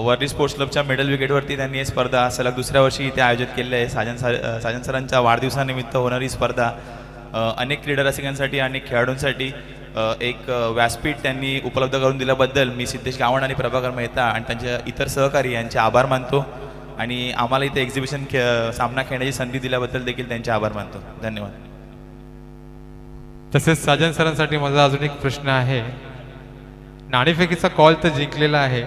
वर्ली स्पोर्ट्स क्लबच्या मेडल विकेटवरती त्यांनी ही स्पर्धा सलग दुसऱ्या वर्षी इथे आयोजित केली आहे. साजन सरांच्या वाढदिवसानिमित्त होणारी स्पर्धा अनेक क्रीडा रसिकांसाठी आणि खेळाडूंसाठी एक व्यासपीठ त्यांनी उपलब्ध करून दिल्याबद्दल मी सिद्धेश गावंड आणि प्रभाकर मेहता आणि त्यांच्या इतर सहकारी यांचे आभार मानतो. आणि आम्हाला इथे एक्झिबिशन सामना खेळण्याची संधी दिल्याबद्दल देखील त्यांचे आभार मानतो. धन्यवाद. तसेच साजन सरांसाठी माझा अजून एक प्रश्न आहे. नाणेफेकीचा कॉल तर जिंकलेला आहे,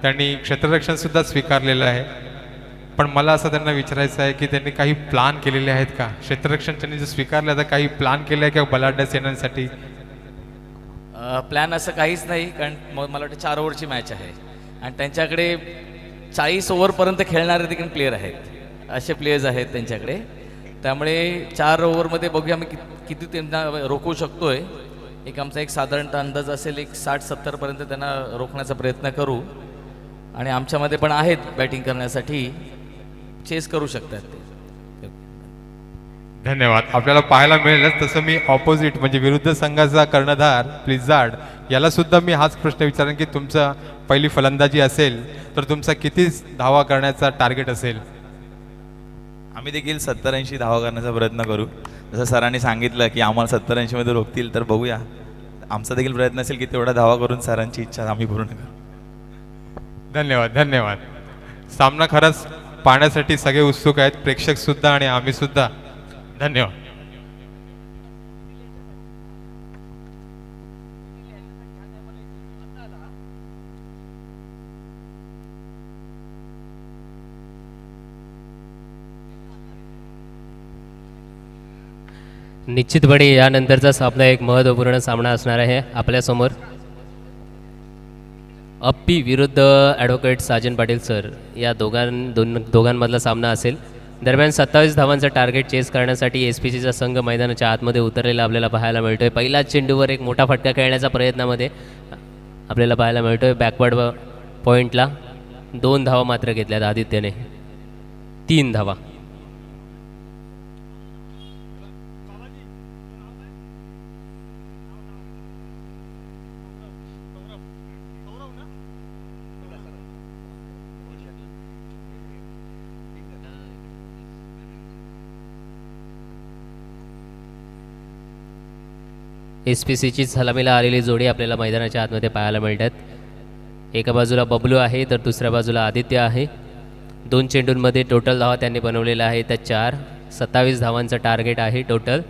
त्यांनी क्षेत्ररक्षण सुद्धा स्वीकारलेलं आहे, पण मला असं त्यांना विचारायचं आहे की त्यांनी काही प्लान केलेले आहेत का? क्षेत्ररक्षण त्यांनी जे स्वीकारलं तर काही प्लान केलं आहे का बलाढ्य सेनांसाठी? प्लॅन असं काहीच नाही, कारण मला वाटतं 4 ओव्हरची मॅच आहे आणि त्यांच्याकडे 40 ओव्हरपर्यंत खेळणारे देखील प्लेयर आहेत, असे प्लेयर्स आहेत त्यांच्याकडे. त्यामुळे 4 ओव्हरमध्ये बघूया आम्ही किती त्यांना रोखू शकतोय. आमचा एक साधारणतः अंदाज असेल 60-70पर्यंत त्यांना रोखण्याचा प्रयत्न करू. आणि आमच्यामध्ये पण आहेत बॅटिंग करण्यासाठी, चेस करू शकतात ते. धन्यवाद. आपल्याला पाहायला मिळेलच. तसं मी ऑपोजिट म्हणजे विरुद्ध संघाचा कर्णधार ब्लिझार्ड याला सुद्धा मी हाच प्रश्न विचारेन की तुमचा पहिली फलंदाजी असेल तर तुमचा किती धावा करण्याचा टार्गेट असेल? आम्ही देखील 70-80 धावा करण्याचा प्रयत्न करू. जसं सरांनी सांगितलं की आम्हाला 70-80 मध्ये रोखतील तर बघूया. आमचा देखील प्रयत्न असेल की तेवढा धावा करून सरांची इच्छा आम्ही पूर्ण करू. धन्यवाद. सामना खरंच पाहण्यासाठी सगळे उत्सुक आहेत, प्रेक्षक सुद्धा आणि आम्ही सुद्धा. धन्यवाद. निश्चितपणे यानंतरचा सामना एक महत्त्वपूर्ण सामना असणार आहे आपल्यासमोर. अप्पी विरुद्ध ॲडव्होकेट साजन पाटील सर या दोघांमधला सामना असेल. दरम्यान 27 धावांचा टार्गेट चेस करण्यासाठी SPCचा संघ मैदानाच्या आतमध्ये उतरलेला आपल्याला पाहायला मिळतोय. पहिल्याच चेंडूवर एक मोठा फटका खेळण्याचा प्रयत्नामध्ये आपल्याला पाहायला मिळतोय. बॅकवर्ड पॉईंटला 2 धावा मात्र घेतल्यात आदित्यने. 3 धावा. SPCची सलामीला आलेली जोडी आपल्याला मैदानाच्या आतमध्ये पाहायला मिळतात. एका बाजूला बबलू आहे तर दुसऱ्या बाजूला आदित्य आहे. 2 चेंडूंमध्ये टोटल धावा त्यांनी बनवलेला आहे त्या 4. 27 धावांचं टार्गेट आहे टोटल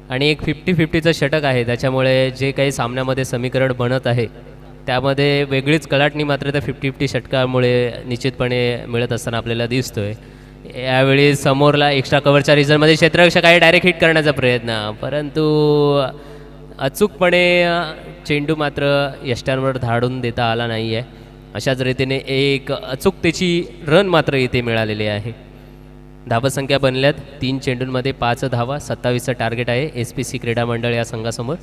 आणि एक 50-50चं षटक आहे. त्याच्यामुळे जे काही सामन्यामध्ये समीकरण बनत आहे त्यामध्ये वेगळीच कलाटणी मात्र त्या 50-50 षटकामुळे निश्चितपणे मिळत असताना आपल्याला दिसतोय. यावेळी समोरला एक्स्ट्रा कव्हरच्या रिझनमध्ये क्षेत्ररक्षक आहे, डायरेक्ट हिट करण्याचा प्रयत्न, परंतु अचूकपणे चेंडू मात्र यष्ट्यांवर धाडून देता आला नाही आहे. अशाच रीतीने एक अचूकतेची रन मात्र इथे मिळालेली आहे. धावसंख्या बनल्यात 3 चेंडूंमध्ये 5 धावा. 27चं टार्गेट आहे SPC क्रीडा मंडळ या संघासमोर.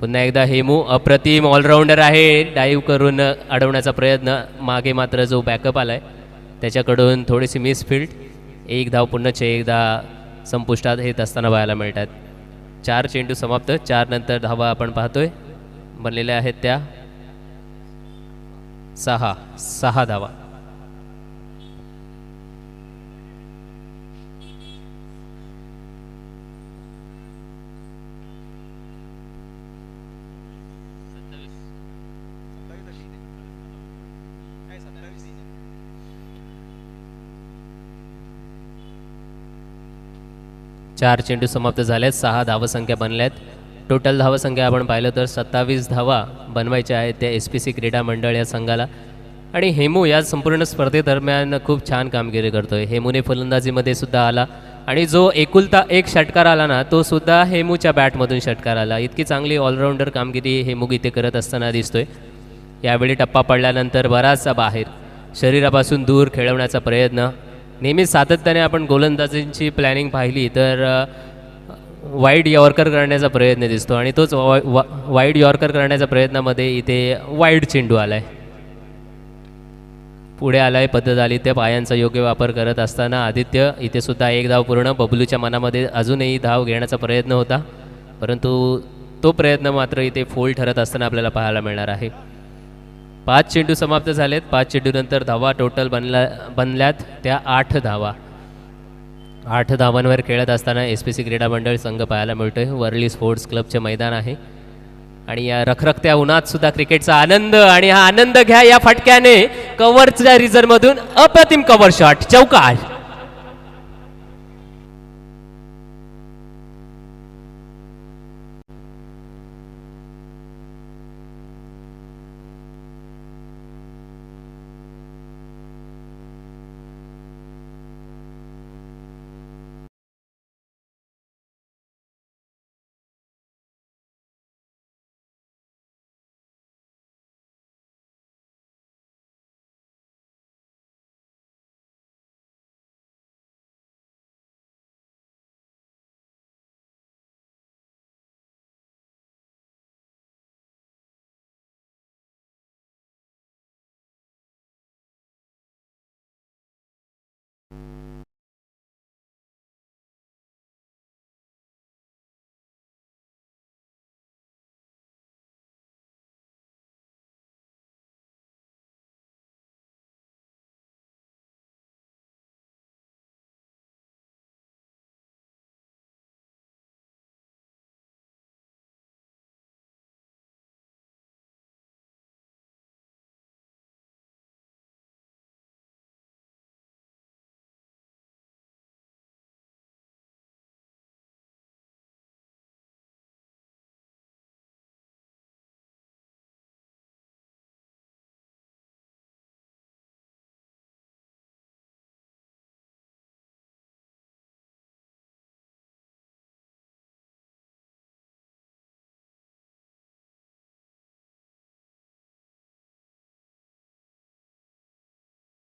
पुन्हा एकदा हेमू अप्रतिम ऑलराऊंडर आहे, डाईव्ह करून अडवण्याचा प्रयत्न, मागे मात्र जो बॅकअप आला आहे त्याच्याकडून थोडीशी मिसफिल्ड. 1 धाव पुन्हा एकदा संपुष्टात येत असताना पाहायला मिळतात. 4 चेंडू समाप्त. 4 नंतर धावा आपण पाहतोय बनलेल्या आहेत त्या 6 धावा. चार चेंडू समाप्त झालेत. 6 धावसंख्या बनल्यात. टोटल धावसंख्या आपण पाहिलं तर 27 धावा बनवायच्या आहेत त्या SPC क्रीडा मंडळ या संघाला. आणि हेमू या संपूर्ण स्पर्धेदरम्यान खूप छान कामगिरी करतोय. हेमूने फलंदाजीमध्ये सुद्धा आला आणि जो एकुलता एक षटकार आला ना तो सुद्धा हेमूच्या बॅटमधून षटकार आला. इतकी चांगली ऑलराऊंडर कामगिरी हेमू इथे करत असताना दिसतोय. यावेळी टप्पा पडल्यानंतर बराचसा बाहेर शरीरापासून दूर खेळवण्याचा प्रयत्न. नेहमीच सातत्याने आपण गोलंदाजींची प्लॅनिंग पाहिली तर वाईड यॉर्कर करण्याचा प्रयत्न दिसतो आणि तोच वाईड यॉर्कर करण्याच्या प्रयत्नामध्ये इथे वाईड चेंडू आला आहे. पुढे आलाय पद्धत आली त्या पायांचा योग्य वापर करत असताना आदित्य इथे सुद्धा 1 धाव पूर्ण. बबलूच्या मनामध्ये अजूनही धाव घेण्याचा प्रयत्न होता परंतु तो प्रयत्न मात्र इथे फोल ठरत असताना आपल्याला पाहायला मिळणार आहे. 5 चेंडू समाप्त झालेत. 5 चेंडूनंतर धावा टोटल बनल्यात त्या 8 धावा. 8 धावांवर खेळत असताना SPC क्रीडा मंडळ संघ पाहायला मिळतोय. वर्ली स्पोर्ट्स क्लबचे मैदान आहे आणि या रखरखत्या उन्हात सुद्धा क्रिकेटचा आनंद. आणि हा आनंद घ्या या फटक्याने कव्हरच्या रिझनमधून अप्रतिम कव्हर शॉट, चौकार.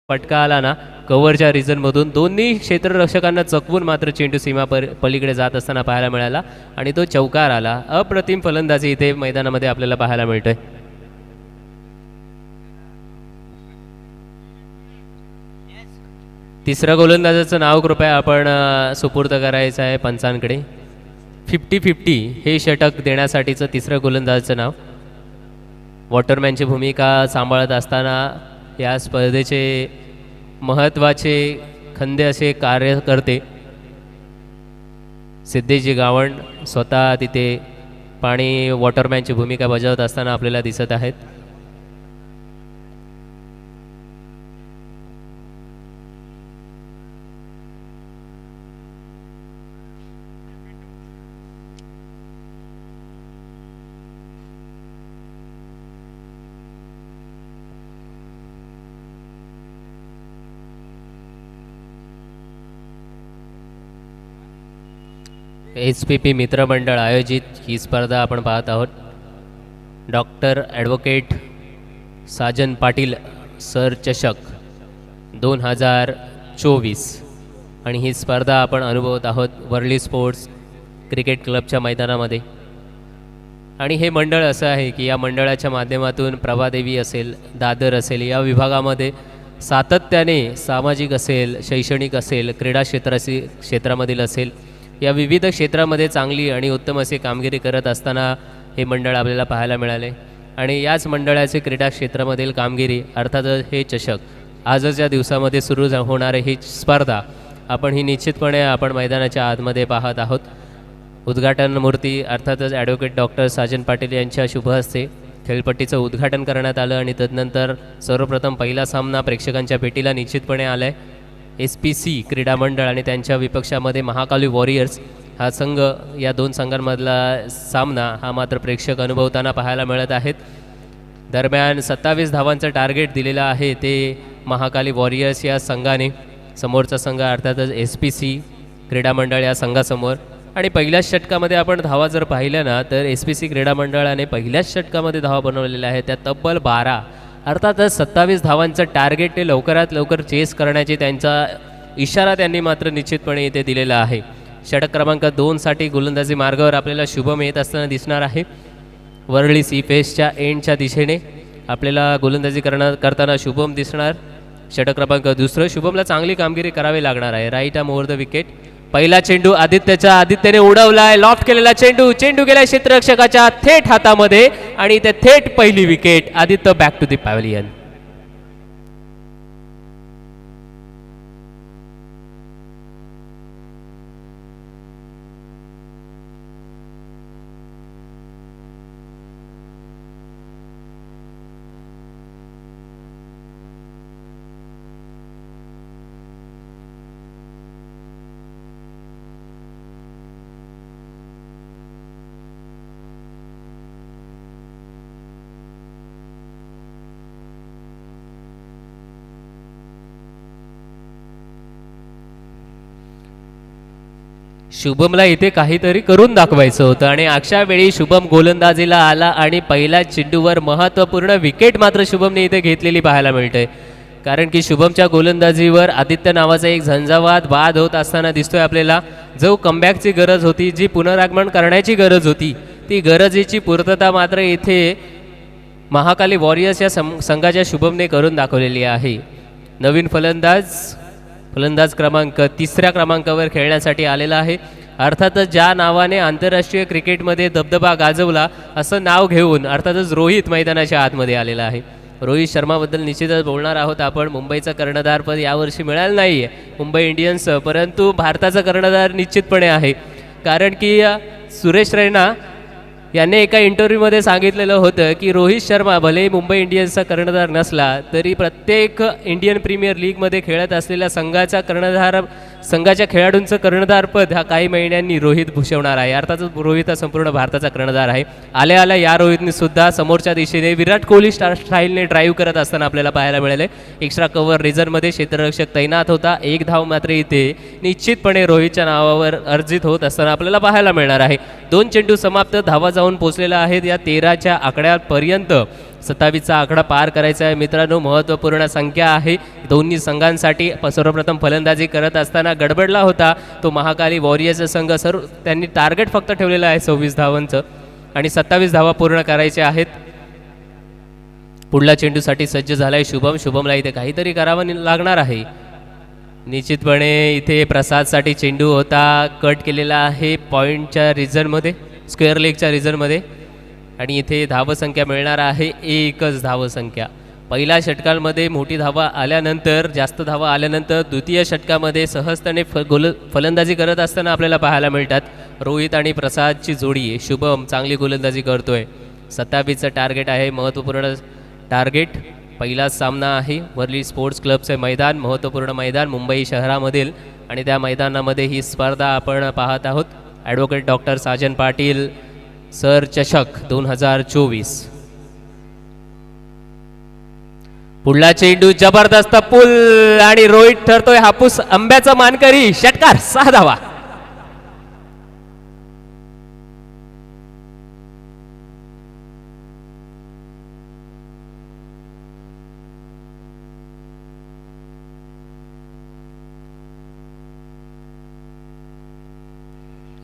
फटका आला ना कव्हरच्या रिझनमधून दोन्ही क्षेत्ररक्षकांना चकवून मात्र चेंडू सीमा पलीकडे जात असताना पाहायला मिळाला आणि तो चौकार आला. अप्रतिम फलंदाजी इथे मैदानामध्ये आपल्याला पाहायला मिळतोय. तिसऱ्या गोलंदाजाचं नाव कृपया आपण सुपूर्द करायचं आहे पंचांकडे. 50-50 हे षटक देण्यासाठीचं तिसऱ्या गोलंदाजाचं नाव. वॉटरमॅनची भूमिका सांभाळत असताना या स्पर्धेचे महत्त्वाचे खंदे असे कार्य करते सिद्धेशजी गावंड स्वतः तिथे पाणी वॉटरमॅनची भूमिका बजावत असताना आपल्याला दिसत आहेत. SPP मित्रमंडळ आयोजित ही स्पर्धा आपण पाहत आहोत. Doctor advocate Sajan Patil sir चषक 2024 आणि ही स्पर्धा आपण अनुभवत आहोत वर्ली स्पोर्ट्स क्रिकेट क्लबच्या मैदानामध्ये. आणि हे मंडळ असं आहे की या मंडळाच्या माध्यमातून प्रभादेवी असेल, दादर असेल, या विभागामध्ये सातत्याने सामाजिक असेल, शैक्षणिक असेल, क्रीडा क्षेत्रामधील असेल, या विविध क्षेत्रामध्ये चांगली आणि उत्तम अशी कामगिरी करत असताना हे मंडळ आपल्याला पाहायला मिळाले. आणि याच मंडळाचे क्रीडा क्षेत्रामधील कामगिरी अर्थातच हे चषक आजच्या दिवसामध्ये सुरू होणारे ही स्पर्धा आपण ही निश्चितपणे आपण मैदानाच्या आतमध्ये पाहत आहोत. उद्घाटन मूर्ती अर्थातच ॲडव्होकेट डॉक्टर साजन पाटील यांच्या शुभ हस्ते खेळपट्टीचं उद्घाटन करण्यात आलं आणि तदनंतर सर्वप्रथम पहिला सामना प्रेक्षकांच्या भेटीला निश्चितपणे आला आहे. SPC क्रीडा मंडळ आणि त्यांच्या विपक्षामध्ये महाकाली वॉरियर्स हा संघ, या दोन संघांमधला सामना हा मात्र प्रेक्षक अनुभवताना पाहायला मिळत आहेत. दरम्यान 27 धावांचं टार्गेट दिलेलं आहे ते महाकाली वॉरियर्स या संघाने. समोरचा संघ अर्थातच SPC क्रीडा मंडळ या संघासमोर. आणि पहिल्याच षटकामध्ये आपण धावा जर पाहिल्या ना तर SPC क्रीडा मंडळाने पहिल्याच षटकामध्ये धावा बनवलेल्या आहेत त्या तब्बल 12. अर्थातच 27 धावांचं टार्गेट ते लवकरात लवकर चेस करण्याची त्यांचा इशारा त्यांनी मात्र निश्चितपणे इथे दिलेला आहे. षटक क्रमांक 2साठी गोलंदाजी मार्गावर आपल्याला शुभम येत असताना दिसणार आहे. वरळी सी फेसच्या एंडच्या दिशेने आपल्याला गोलंदाजी करताना शुभम दिसणार. षटक क्रमांक 2 शुभमला चांगली कामगिरी करावी लागणार आहे. Right arm over the wicket. पहिला चेंडू आदित्यने उडवलाय, लॉफ्ट केलेला चेंडू गेला क्षेत्ररक्षकाच्या थेट हातामध्ये आणि ते थेट पहिली wicket. Aditya back to the pavilion. शुभमला इथे काहीतरी करून दाखवायचं होतं आणि अशा वेळी शुभम गोलंदाजीला आला आणि पहिल्या चेंडूवर महत्त्वपूर्ण विकेट मात्र शुभमने इथे घेतलेली पाहायला मिळते. कारण की शुभमच्या गोलंदाजीवर आदित्य नावाचा एक झंझावात बाद होत असताना दिसतोय आपल्याला. जो कमबॅकची गरज होती, जी पुनरागमन करण्याची गरज होती, ती गरजेची पूर्तता मात्र इथे महाकाली वॉरियर्स या संघाच्या शुभमने करून दाखवलेली आहे. नवीन फलंदाज क्रमांक 3 क्रमांकावर खेळण्यासाठी आलेला आहे. अर्थातच ज्या नावाने आंतरराष्ट्रीय क्रिकेटमध्ये दबदबा गाजवला असं नाव घेऊन अर्थातच रोहित मैदानाच्या आतमध्ये आलेला आहे. रोहित शर्माबद्दल निश्चितच बोलणार आहोत आपण. मुंबईचं कर्णधारपद यावर्षी मिळालं नाही आहे मुंबई इंडियन्स, परंतु भारताचा कर्णधार निश्चितपणे आहे. कारण की सुरेश रैना यांनी एका इंटरव्ह्यूमध्ये सांगितलेलं होतं की रोहित शर्मा भले मुंबई इंडियन्सचा कर्णधार नसला तरी प्रत्येक इंडियन प्रीमियर लीगमध्ये खेळत असलेल्या संघाच्या खेळाडूंचं कर्णधारपद हा काही महिन्यांनी रोहित भूषवणार आहे. अर्थातच रोहित हा संपूर्ण भारताचा कर्णधार आहे. आल्या या रोहितने सुद्धा समोरच्या दिशेने विराट कोहली स्टाईलने ड्राईव्ह करत असताना आपल्याला पाहायला मिळाले. एक्स्ट्रा कव्हर रिझनमध्ये क्षेत्ररक्षक तैनात होता. एक धाव मात्र इथे निश्चितपणे रोहितच्या नावावर अर्जित होत असताना आपल्याला पाहायला मिळणार आहे. 2 चेंडू समाप्त, धावा जाऊन पोचलेला आहेत या 13च्या आकड्यापर्यंत. 27चा आकडा पार करायचा आहे मित्रांनो. महत्त्वपूर्ण संख्या आहे दोन्ही संघांसाठी. सर्वप्रथम फलंदाजी करत असताना गडबडला होता तो महाकाली वॉरियर्सचा संघ. त्यांनी टार्गेट फक्त ठेवलेलं आहे 26 धावांचं आणि 27 धावा पूर्ण करायच्या आहेत. पुढल्या चेंडूसाठी सज्ज झालाय शुभमला इथे काहीतरी करावं लागणार आहे. निश्चितपणे इथे प्रसादसाठी चेंडू होता, कट केलेला आहे पॉईंटच्या रिझनमध्ये, स्क्वेअर लेगच्या रिझनमध्ये आणि इथे धावसंख्या मिळणार आहे 1च धावसंख्या. पहिल्या षटकांमध्ये मोठी धावा आल्यानंतर, जास्त धावा आल्यानंतर द्वितीय षटकामध्ये सहजतेने फलंदाजी करत असताना आपल्याला पाहायला मिळतात रोहित आणि प्रसादची जोडी. शुभम चांगली गोलंदाजी करतोय. 27चं टार्गेट आहे, महत्त्वपूर्ण टार्गेट. पहिला सामना आहे वर्ली स्पोर्ट्स क्लबचे मैदान, महत्त्वपूर्ण मैदान मुंबई शहरामधील, आणि त्या मैदानामध्ये ही स्पर्धा आपण पाहत आहोत. Advocate doctor Sajan Patil sir चषक 2024. पुढला चेंडू जबरदस्त पुल आणि रोहित ठरतोय हापूस आंब्याचा मानकरी. षटकार 6 धावा.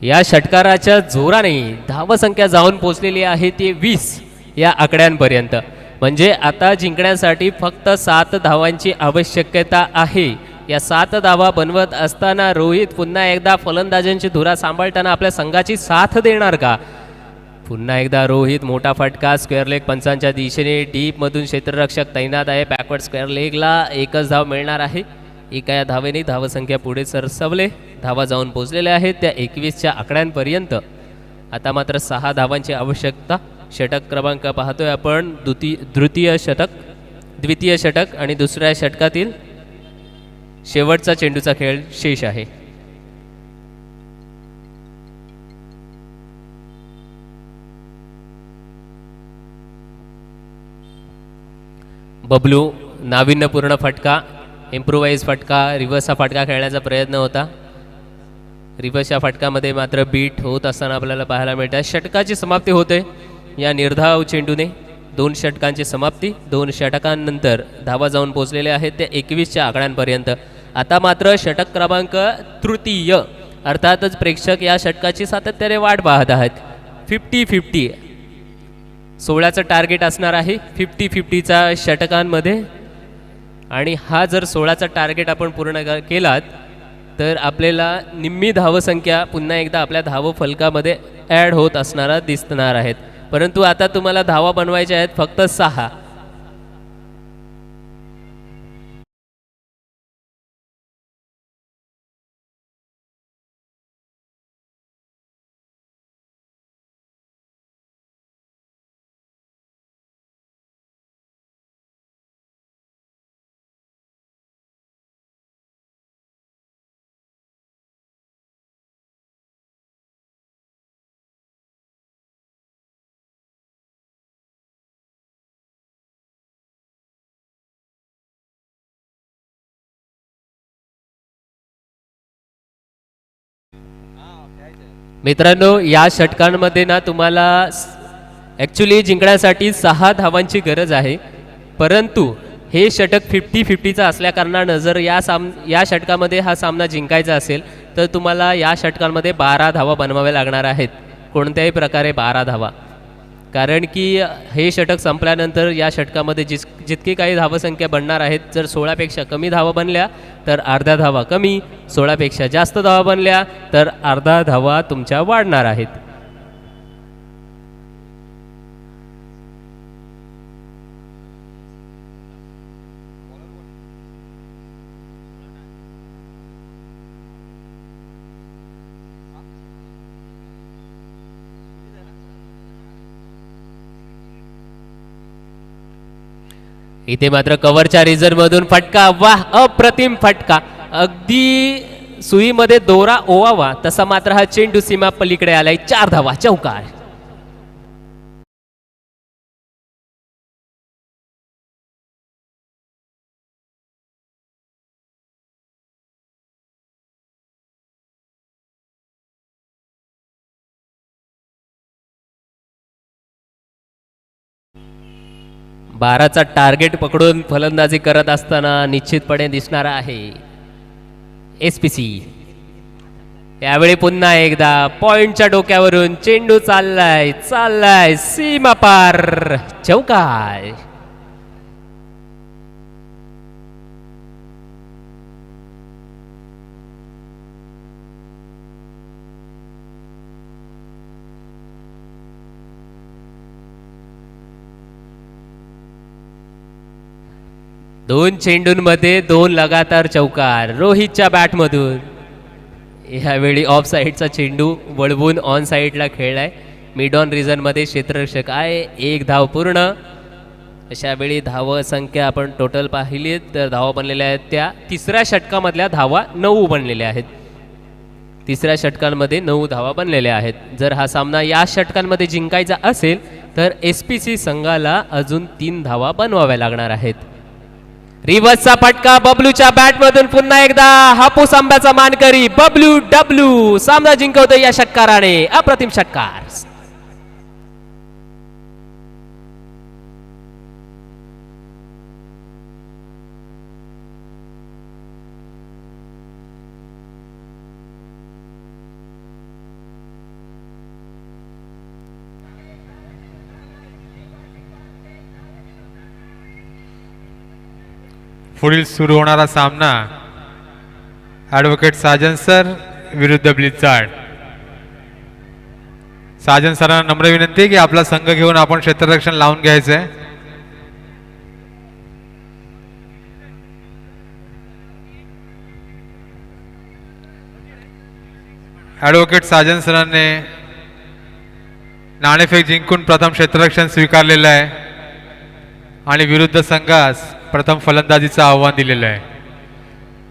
या षटकाराच्या जोराने धावसंख्या जाऊन पोचलेली आहे ती 20 या आकड्यांपर्यंत. म्हणजे आता जिंकण्यासाठी फक्त 7 धावांची आवश्यकता आहे. या 7 धावा बनवत असताना रोहित पुन्हा एकदा फलंदाजांची धुरा सांभाळताना आपल्या संघाची साथ देणार का? पुन्हा एकदा रोहित, मोठा फटका, स्क्वेअर लेग पंचांच्या दिशेने. डीपमधून क्षेत्ररक्षक तैनात आहे. बॅकवर्ड स्क्वेअर लेगला एकच धाव मिळणार आहे. एका या धावेने धावसंख्या पुढे सरसवले. धावा जाऊन पोचलेल्या आहेत त्या 21च्या आकड्यांपर्यंत. आता मात्र 6 धावांची आवश्यकता. षटक क्रमांक पाहतोय आपण द्वितीय षटक आणि दुसऱ्या षटकातील शेवटचा चेंडूचा खेळ शेष आहे. बबलू नाविन्यपूर्ण फटका, इम्प्रुवाइज फटका, रिव्हर्सचा फटका खेळण्याचा प्रयत्न होता. रिव्हर्सच्या फटकामध्ये मात्र बीट होत असताना आपल्याला पाहायला मिळतात. षटकाची समाप्ती होते या निर्धाव चेंडूने. 2 षटकांची समाप्ती. 2 षटकांनंतर धावा जाऊन पोचलेल्या आहेत त्या 21च्या आकड्यांपर्यंत. आता मात्र षटक क्रमांक तृतीय, अर्थातच प्रेक्षक या षटकाची सातत्याने वाट पाहत आहेत. 50-50 16चं टार्गेट असणार आहे 50-50चा षटकांमध्ये. आणि हा जर 16चा टार्गेट आपण पूर्ण केलात तर आपल्याला निम्मी धावसंख्या पुन्हा एकदा आपल्या धावफलकामध्ये ॲड होत असणारा दिसणार आहेत. परंतु आता तुम्हाला धावा बनवायच्या आहेत फक्त 6. मित्रांनो, या षटकांमध्ये ना तुम्हाला ॲक्च्युली जिंकण्यासाठी 6 धावांची गरज आहे. परंतु हे षटक 50-50चं असल्याकारणानं जर या षटकामध्ये हा सामना जिंकायचा असेल तर तुम्हाला या षटकांमध्ये 12 धावा बनवाव्या लागणार आहेत. कोणत्याही प्रकारे 12 धावा. कारण की हे षटक संपल्यानंतर या षटकामध्ये जितकी काही धावसंख्या बनणार आहेत, जर 16पेक्षा कमी धावा बनल्या तर अर्ध्या धावा कमी, 16पेक्षा जास्त धावा बनल्या तर अर्धा धावा तुमच्या वाढणार आहेत. इथे मात्र कव्हरच्या रिझर्व्हमधून फटका. वाह, अप्रतिम फटका. अगदी सुईमध्ये दोरा ओवावा तसा मात्र हा चेंडू सीमा पलीकडे आलाय. 4 धावा, चौकार. बाराचा टार्गेट पकडून फलंदाजी करत असताना निश्चितपणे दिसणार आहे SPC. यावेळी पुन्हा एकदा पॉइंटच्या डोक्यावरून चेंडू चाललाय सीमा पार, चौकार. 2 चेंडूंमध्ये 2 लगातार चौकार रोहितच्या बॅटमधून. ह्यावेळी ऑफ साईडचा चेंडू वळवून ऑन साईडला खेळलाय. मिड ऑन रिझनमध्ये क्षेत्ररक्षक आहे. 1 धाव पूर्ण. अशा वेळी धाव संख्या आपण टोटल पाहिली तर धावा बनलेल्या आहेत त्या तिसऱ्या षटकामधल्या धावा 9 बनलेल्या आहेत. तिसऱ्या षटकांमध्ये 9 धावा बनलेल्या आहेत. जर हा सामना या षटकांमध्ये जिंकायचा असेल तर SPC संघाला अजून 3 धावा बनवाव्या लागणार आहेत. रिव्हर्सचा फटका बबलूच्या बॅटमधून पुन्हा एकदा हापूस आंब्याचा मानकरी बबलू डब्ल्यू सामना जिंकवतो या षटकाराने. अप्रतिम षटकार. पुढील सुरू होणारा सामना ॲडव्होकेट साजन सर विरुद्ध ब्लिझार्ड. साजन सरांना नम्र विनंती की आपला संघ घेऊन आपण क्षेत्ररक्षण लावून घ्यायचं आहे. ॲडव्होकेट साजन सरांनी नाणेफेक जिंकून प्रथम क्षेत्ररक्षण स्वीकारलेलं आहे आणि विरुद्ध संघास प्रथम फलंदाजीचं आव्हान दिलेलं आहे.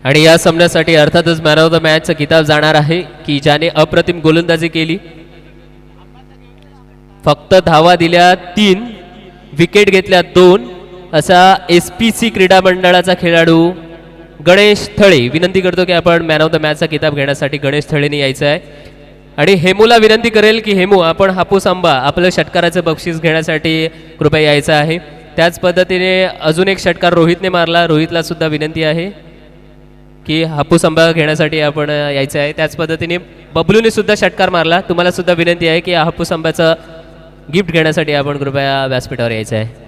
आणि या सामन्यासाठी अर्थातच मॅन ऑफ द मॅचचा किताब जाणार आहे की ज्याने अप्रतिम गोलंदाजी केली. फक्त धावा दिल्या 3, विकेट घेतल्या 2 असा SPC क्रीडा मंडळाचा खेळाडू गणेश थळे. विनंती करतो की आपण मॅन ऑफ द मॅचचा किताब घेण्यासाठी गणेश थळेने यायचं आहे. आणि हेमूला विनंती करेल की हेमू आपण हापूस आंबा आपलं षटकाराचं बक्षीस घेण्यासाठी कृपया यायचं आहे. त्याच पद्धतीने अजून एक षटकार रोहितने मारला. रोहितला सुद्धा विनंती आहे की हापूस आंबा घेण्यासाठी आपण यायचं आहे. त्याच पद्धतीने बबलूने सुद्धा षटकार मारला. तुम्हाला सुद्धा विनंती आहे की हापूस आंब्याचं गिफ्ट घेण्यासाठी आपण कृपया व्यासपीठावर यायचं आहे.